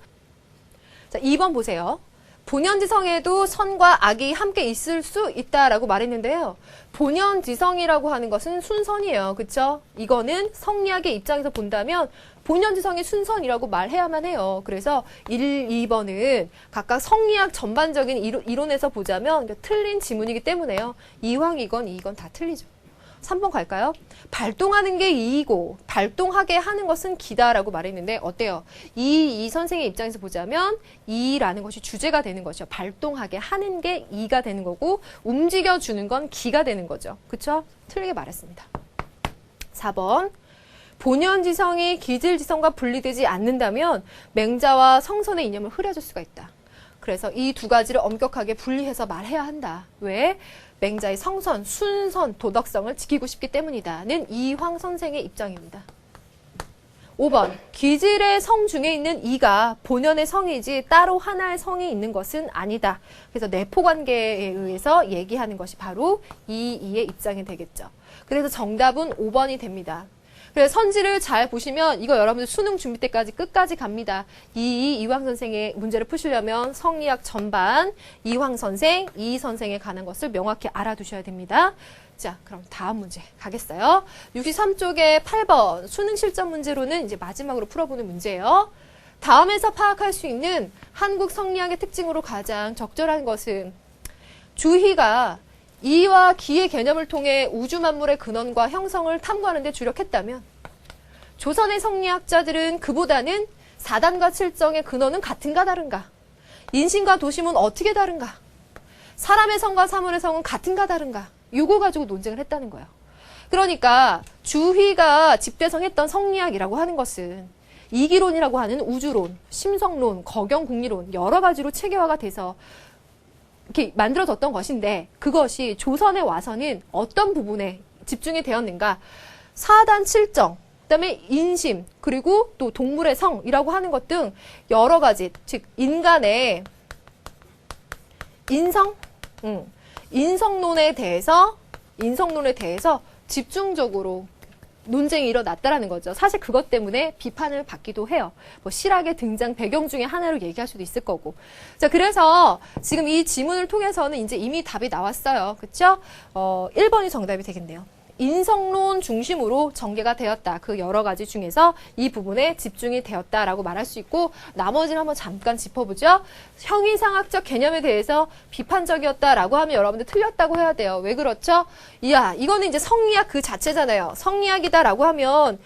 자, 2번 보세요. 본연지성에도 선과 악이 함께 있을 수 있다라고 말했는데요. 본연지성이라고 하는 것은 순선이에요. 그렇죠? 이거는 성리학의 입장에서 본다면 본연지성이 순선이라고 말해야만 해요. 그래서 1, 2번은 각각 성리학 전반적인 이론에서 보자면 틀린 지문이기 때문에요. 이황이건 이건 다 틀리죠. 3번 갈까요? 발동하는 게 이이고 발동하게 하는 것은 기다라고 말했는데 어때요? 이 선생의 입장에서 보자면 이라는 것이 주제가 되는 것이죠. 발동하게 하는 게 이가 되는 거고 움직여주는 건 기가 되는 거죠. 그쵸? 틀리게 말했습니다. 4번 본연지성이 기질지성과 분리되지 않는다면 맹자와 성선의 이념을 흐려줄 수가 있다. 그래서 이 두 가지를 엄격하게 분리해서 말해야 한다. 왜? 맹자의 성선, 순선, 도덕성을 지키고 싶기 때문이다는 이황 선생의 입장입니다. 5번 기질의 성 중에 있는 이가 본연의 성이지 따로 하나의 성이 있는 것은 아니다. 그래서 내포관계에 의해서 얘기하는 것이 바로 이의 입장이 되겠죠. 그래서 정답은 5번이 됩니다. 그래서 선지를 잘 보시면 이거 여러분들 수능 준비 때까지 끝까지 갑니다. 이황 선생의 문제를 푸시려면 성리학 전반, 이황 선생, 이 선생에 관한 것을 명확히 알아두셔야 됩니다. 자, 그럼 다음 문제 가겠어요. 63쪽에 8번 수능 실전 문제로는 이제 마지막으로 풀어보는 문제예요. 다음에서 파악할 수 있는 한국 성리학의 특징으로 가장 적절한 것은 주희가 이와 기의 개념을 통해 우주 만물의 근원과 형성을 탐구하는 데 주력했다면 조선의 성리학자들은 그보다는 4단과 7정의 근원은 같은가 다른가? 인신과 도심은 어떻게 다른가? 사람의 성과 사물의 성은 같은가 다른가? 요거 가지고 논쟁을 했다는 거예요. 그러니까 주희가 집대성했던 성리학이라고 하는 것은 이기론이라고 하는 우주론, 심성론, 거경국리론 여러 가지로 체계화가 돼서 이렇게 만들어졌던 것인데 그것이 조선에 와서는 어떤 부분에 집중이 되었는가? 사단 칠정, 그다음에 인심, 그리고 또 동물의 성이라고 하는 것 등 여러 가지, 즉 인간의 인성론에 대해서 집중적으로 논쟁이 일어났다라는 거죠. 사실 그것 때문에 비판을 받기도 해요. 뭐 실학의 등장 배경 중에 하나로 얘기할 수도 있을 거고. 자, 그래서 지금 이 지문을 통해서는 이제 이미 답이 나왔어요. 그쵸? 1번이 정답이 되겠네요. 인성론 중심으로 전개가 되었다. 그 여러 가지 중에서 이 부분에 집중이 되었다라고 말할 수 있고 나머지는 한번 잠깐 짚어보죠. 형이상학적 개념에 대해서 비판적이었다라고 하면 여러분들 틀렸다고 해야 돼요. 왜 그렇죠? 이야, 이거는 이제 성리학 그 자체잖아요. 성리학이다라고 하면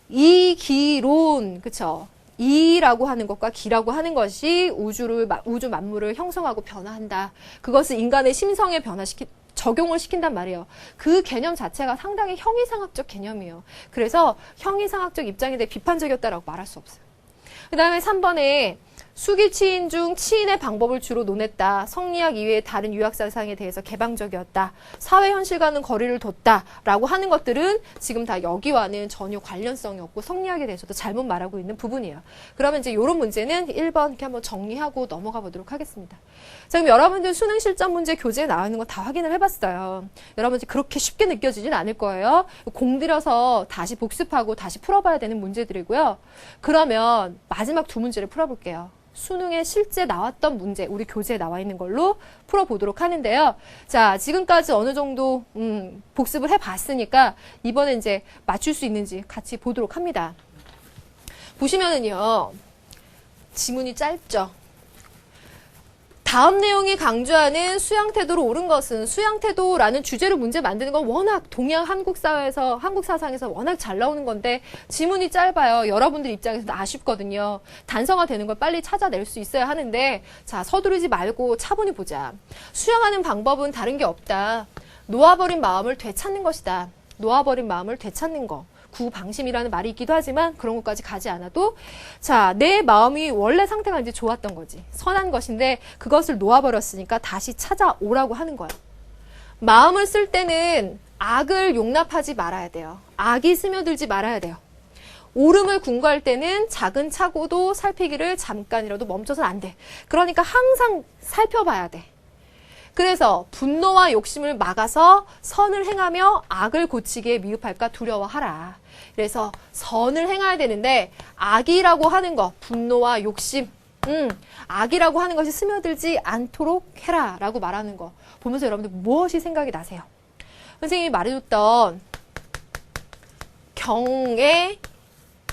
이기론, 그쵸? 이라고 하는 것과 기라고 하는 것이 우주 만물을 형성하고 변화한다. 그것을 인간의 심성에 적용을 시킨단 말이에요. 그 개념 자체가 상당히 형이상학적 개념이에요. 그래서 형이상학적 입장에 대해 비판적이었다라고 말할 수 없어요. 그 다음에 3번에 수기치인 중 치인의 방법을 주로 논했다. 성리학 이외의 다른 유학사상에 대해서 개방적이었다. 사회 현실과는 거리를 뒀다라고 하는 것들은 지금 다 여기와는 전혀 관련성이 없고 성리학에 대해서도 잘못 말하고 있는 부분이에요. 그러면 이제 이런 문제는 1번 이렇게 한번 정리하고 넘어가 보도록 하겠습니다. 자, 그럼 여러분들 수능 실전 문제 교재에 나와 있는 거 다 확인을 해봤어요. 여러분들 그렇게 쉽게 느껴지진 않을 거예요. 공들여서 다시 복습하고 다시 풀어봐야 되는 문제들이고요. 그러면 마지막 두 문제를 풀어볼게요. 수능에 실제 나왔던 문제, 우리 교재에 나와 있는 걸로 풀어보도록 하는데요. 자, 지금까지 어느 정도 복습을 해봤으니까 이번에 이제 맞출 수 있는지 같이 보도록 합니다. 보시면은요, 지문이 짧죠? 다음 내용이 강조하는 수양태도로 옳은 것은 수양태도라는 주제로 문제 만드는 건 워낙 동양 한국 사회에서 한국 사상에서 워낙 잘 나오는 건데 지문이 짧아요. 여러분들 입장에서는 아쉽거든요. 단성화되는 걸 빨리 찾아낼 수 있어야 하는데 자, 서두르지 말고 차분히 보자. 수양하는 방법은 다른 게 없다. 놓아버린 마음을 되찾는 것이다. 놓아버린 마음을 되찾는 거. 구방심이라는 말이 있기도 하지만 그런 것까지 가지 않아도 자, 내 마음이 원래 상태가 이제 좋았던 거지. 선한 것인데 그것을 놓아버렸으니까 다시 찾아오라고 하는 거야. 마음을 쓸 때는 악을 용납하지 말아야 돼요. 악이 스며들지 말아야 돼요. 옳음을 궁구할 때는 작은 착오도 살피기를 잠깐이라도 멈춰서는 안 돼. 그러니까 항상 살펴봐야 돼. 그래서 분노와 욕심을 막아서 선을 행하며 악을 고치기에 미흡할까 두려워하라. 그래서 선을 행해야 되는데 악이라고 하는 거, 분노와 욕심, 악이라고 하는 것이 스며들지 않도록 해라 라고 말하는 거 보면서 여러분들 무엇이 생각이 나세요? 선생님이 말해줬던 경의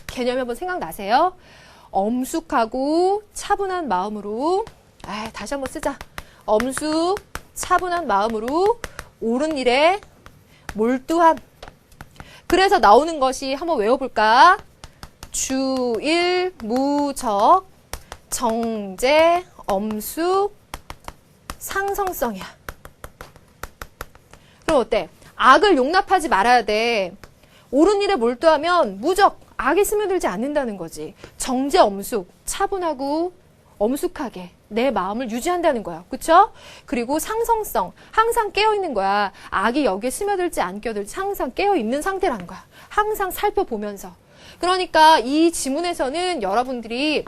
개념이 한번 생각나세요? 엄숙하고 차분한 마음으로 다시 한번 쓰자. 엄숙, 차분한 마음으로 옳은 일에 몰두함. 그래서 나오는 것이 한번 외워볼까? 주일, 무적, 정제, 엄숙, 상성성이야. 그럼 어때? 악을 용납하지 말아야 돼. 옳은 일에 몰두하면 무적, 악이 스며들지 않는다는 거지. 정제, 엄숙, 차분하고 엄숙하게 내 마음을 유지한다는 거야. 그쵸? 그리고 상성성, 항상 깨어있는 거야. 악이 여기에 스며들지 않게 항상 깨어있는 상태라는 거야. 항상 살펴보면서. 그러니까 이 지문에서는 여러분들이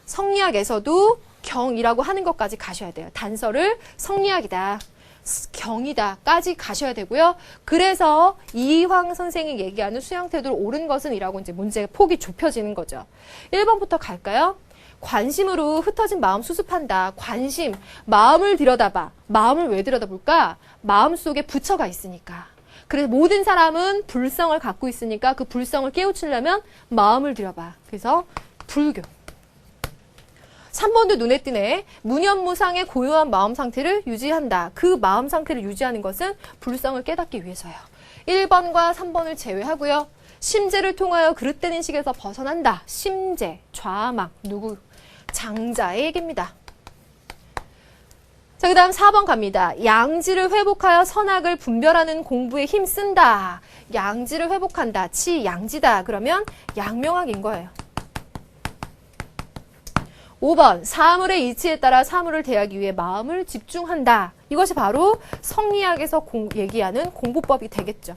성리학에서도 경이라고 하는 것까지 가셔야 돼요. 단서를 성리학이다, 경이다까지 가셔야 되고요. 그래서 이황 선생이 얘기하는 수양태도로 옳은 것은 이라고 이제 문제의 폭이 좁혀지는 거죠. 1번부터 갈까요? 관심으로 흩어진 마음 수습한다. 관심, 마음을 들여다봐. 마음을 왜 들여다볼까? 마음속에 부처가 있으니까. 그래서 모든 사람은 불성을 갖고 있으니까 그 불성을 깨우치려면 마음을 들여봐. 그래서 불교. 3번도 눈에 띄네. 무념무상의 고요한 마음 상태를 유지한다. 그 마음 상태를 유지하는 것은 불성을 깨닫기 위해서요. 1번과 3번을 제외하고요. 심재를 통하여 그릇된 인식에서 벗어난다. 심재, 좌망, 누구? 장자의 얘기입니다. 자, 그 다음 4번 갑니다. 양지를 회복하여 선악을 분별하는 공부에 힘쓴다. 양지를 회복한다. 치, 양지다. 그러면 양명학인 거예요. 5번, 사물의 이치에 따라 사물을 대하기 위해 마음을 집중한다. 이것이 바로 성리학에서 얘기하는 공부법이 되겠죠.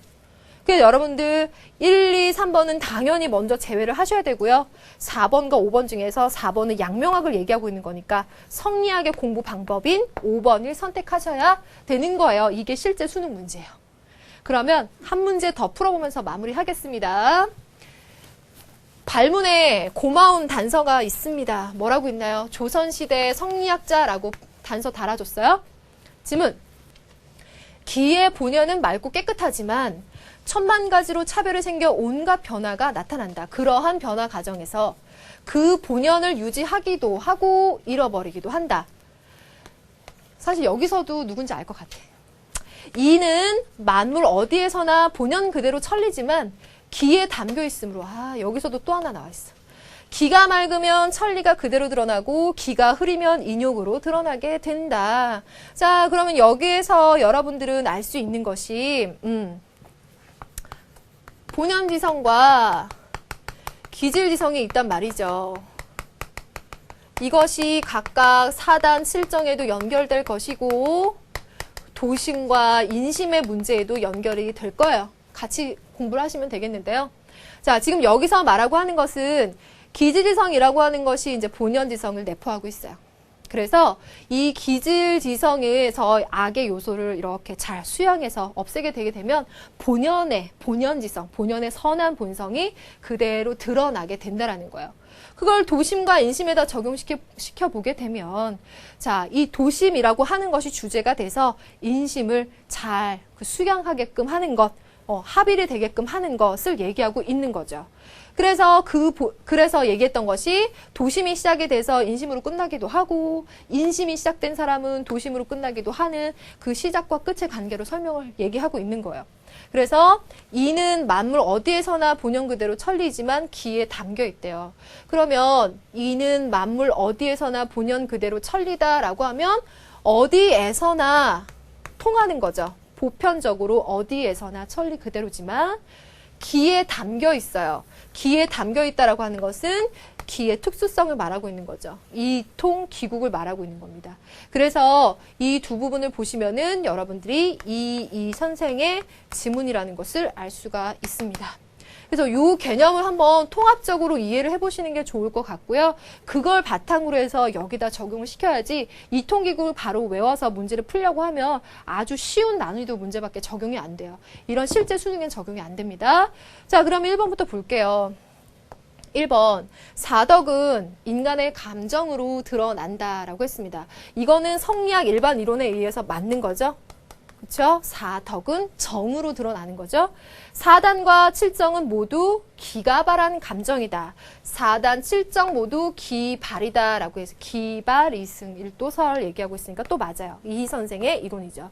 그래서 여러분들 1, 2, 3번은 당연히 먼저 제외를 하셔야 되고요. 4번과 5번 중에서 4번은 양명학을 얘기하고 있는 거니까 성리학의 공부 방법인 5번을 선택하셔야 되는 거예요. 이게 실제 수능 문제예요. 그러면 한 문제 더 풀어보면서 마무리하겠습니다. 발문에 고마운 단서가 있습니다. 뭐라고 있나요? 조선시대 성리학자라고 단서 달아줬어요. 지문. 기의 본연은 맑고 깨끗하지만 천만 가지로 차별이 생겨 온갖 변화가 나타난다. 그러한 변화 과정에서 그 본연을 유지하기도 하고 잃어버리기도 한다. 사실 여기서도 누군지 알 것 같아. 이는 만물 어디에서나 본연 그대로 천리지만 기에 담겨 있으므로 여기서도 또 하나 나와 있어. 기가 맑으면 천리가 그대로 드러나고 기가 흐리면 인욕으로 드러나게 된다. 자, 그러면 여기에서 여러분들은 알 수 있는 것이 본연지성과 기질지성이 있단 말이죠. 이것이 각각 사단, 칠정에도 연결될 것이고 도심과 인심의 문제에도 연결이 될 거예요. 같이 공부를 하시면 되겠는데요. 자, 지금 여기서 말하고 하는 것은 기질지성이라고 하는 것이 이제 본연지성을 내포하고 있어요. 그래서 이 기질지성에서 악의 요소를 이렇게 잘 수양해서 없애게 되게 되면 본연의 본연지성, 본연의 선한 본성이 그대로 드러나게 된다라는 거예요. 그걸 도심과 인심에다 적용시켜 보게 되면 자, 이 도심이라고 하는 것이 주제가 돼서 인심을 잘 수양하게끔 하는 것, 합의를 되게끔 하는 것을 얘기하고 있는 거죠. 그래서 얘기했던 것이 도심이 시작이 돼서 인심으로 끝나기도 하고 인심이 시작된 사람은 도심으로 끝나기도 하는 그 시작과 끝의 관계로 설명을 얘기하고 있는 거예요. 그래서 이는 만물 어디에서나 본연 그대로 천리지만 기에 담겨 있대요. 그러면 이는 만물 어디에서나 본연 그대로 천리다라고 하면 어디에서나 통하는 거죠. 보편적으로 어디에서나 천리 그대로지만 기에 담겨 있어요. 기에 담겨 있다라고 하는 것은 기의 특수성을 말하고 있는 거죠. 이통 기국을 말하고 있는 겁니다. 그래서 이 두 부분을 보시면은 여러분들이 이 선생의 지문이라는 것을 알 수가 있습니다. 그래서 이 개념을 한번 통합적으로 이해를 해보시는 게 좋을 것 같고요. 그걸 바탕으로 해서 여기다 적용을 시켜야지 이통기국을 바로 외워서 문제를 풀려고 하면 아주 쉬운 난이도 문제밖에 적용이 안 돼요. 이런 실제 수능엔 적용이 안 됩니다. 자, 그러면 1번부터 볼게요. 1번, 사덕은 인간의 감정으로 드러난다라고 했습니다. 이거는 성리학 일반 이론에 의해서 맞는 거죠. 그렇죠? 사덕은 정으로 드러나는 거죠. 사단과 칠정은 모두 기가 발한 감정이다. 사단, 칠정 모두 기발이다라고 해서 기발, 이승, 일도설 얘기하고 있으니까 또 맞아요. 이 선생의 이론이죠.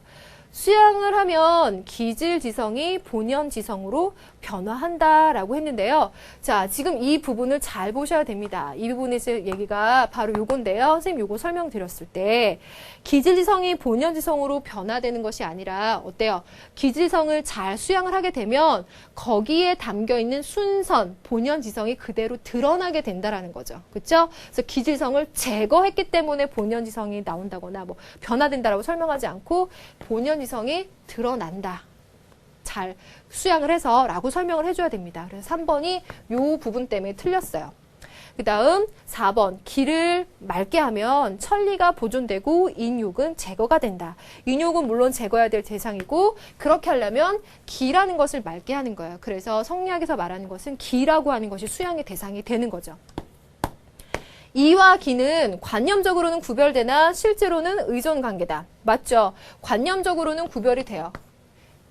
수양을 하면 기질지성이 본연지성으로 변화한다라고 했는데요. 자, 지금 이 부분을 잘 보셔야 됩니다. 이 부분에서 얘기가 바로 요건데요. 선생님 요거 설명드렸을 때 기질지성이 본연지성으로 변화되는 것이 아니라 어때요? 기질성을 잘 수양을 하게 되면 거기에 담겨있는 순선, 본연지성이 그대로 드러나게 된다라는 거죠. 그렇죠? 그래서 기질성을 제거했기 때문에 본연지성이 나온다거나 뭐 변화된다라고 설명하지 않고 본연지성이 드러난다. 잘 수양을 해서 라고 설명을 해줘야 됩니다. 그래서 3번이 요 부분 때문에 틀렸어요. 그 다음 4번 기를 맑게 하면 천리가 보존되고 인욕은 제거가 된다. 인욕은 물론 제거해야 될 대상이고 그렇게 하려면 기라는 것을 맑게 하는 거예요. 그래서 성리학에서 말하는 것은 기라고 하는 것이 수양의 대상이 되는 거죠. 이와 기는 관념적으로는 구별되나 실제로는 의존관계다. 맞죠? 관념적으로는 구별이 돼요.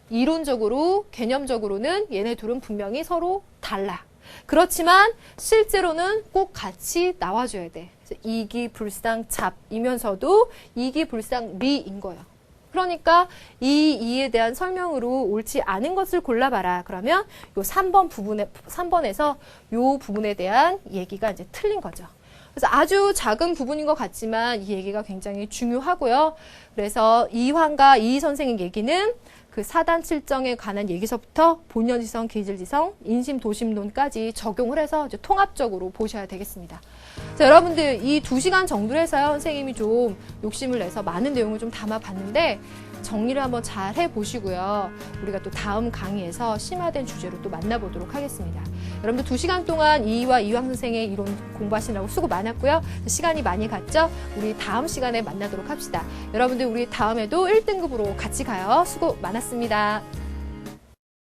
이론적으로, 개념적으로는 얘네 둘은 분명히 서로 달라. 그렇지만 실제로는 꼭 같이 나와줘야 돼. 이기불상잡이면서도 이기불상리인 거예요. 그러니까 이 이에 대한 설명으로 옳지 않은 것을 골라봐라. 그러면 요 3번에서 요 부분에 대한 얘기가 이제 틀린 거죠. 그래서 아주 작은 부분인 것 같지만 이 얘기가 굉장히 중요하고요. 그래서 이황과 이 선생의 얘기는 그 사단 칠정에 관한 얘기서부터 본연지성, 기질지성, 인심, 도심론까지 적용을 해서 이제 통합적으로 보셔야 되겠습니다. 자, 여러분들 이 2시간 정도를 해서요. 선생님이 좀 욕심을 내서 많은 내용을 좀 담아봤는데 정리를 한번 잘 해보시고요. 우리가 또 다음 강의에서 심화된 주제로 또 만나보도록 하겠습니다. 여러분들 2시간 동안 이희와 이황 선생의 이론 공부하시느라고 수고 많았고요. 시간이 많이 갔죠? 우리 다음 시간에 만나도록 합시다. 여러분들 우리 다음에도 1등급으로 같이 가요. 수고 많았습니다.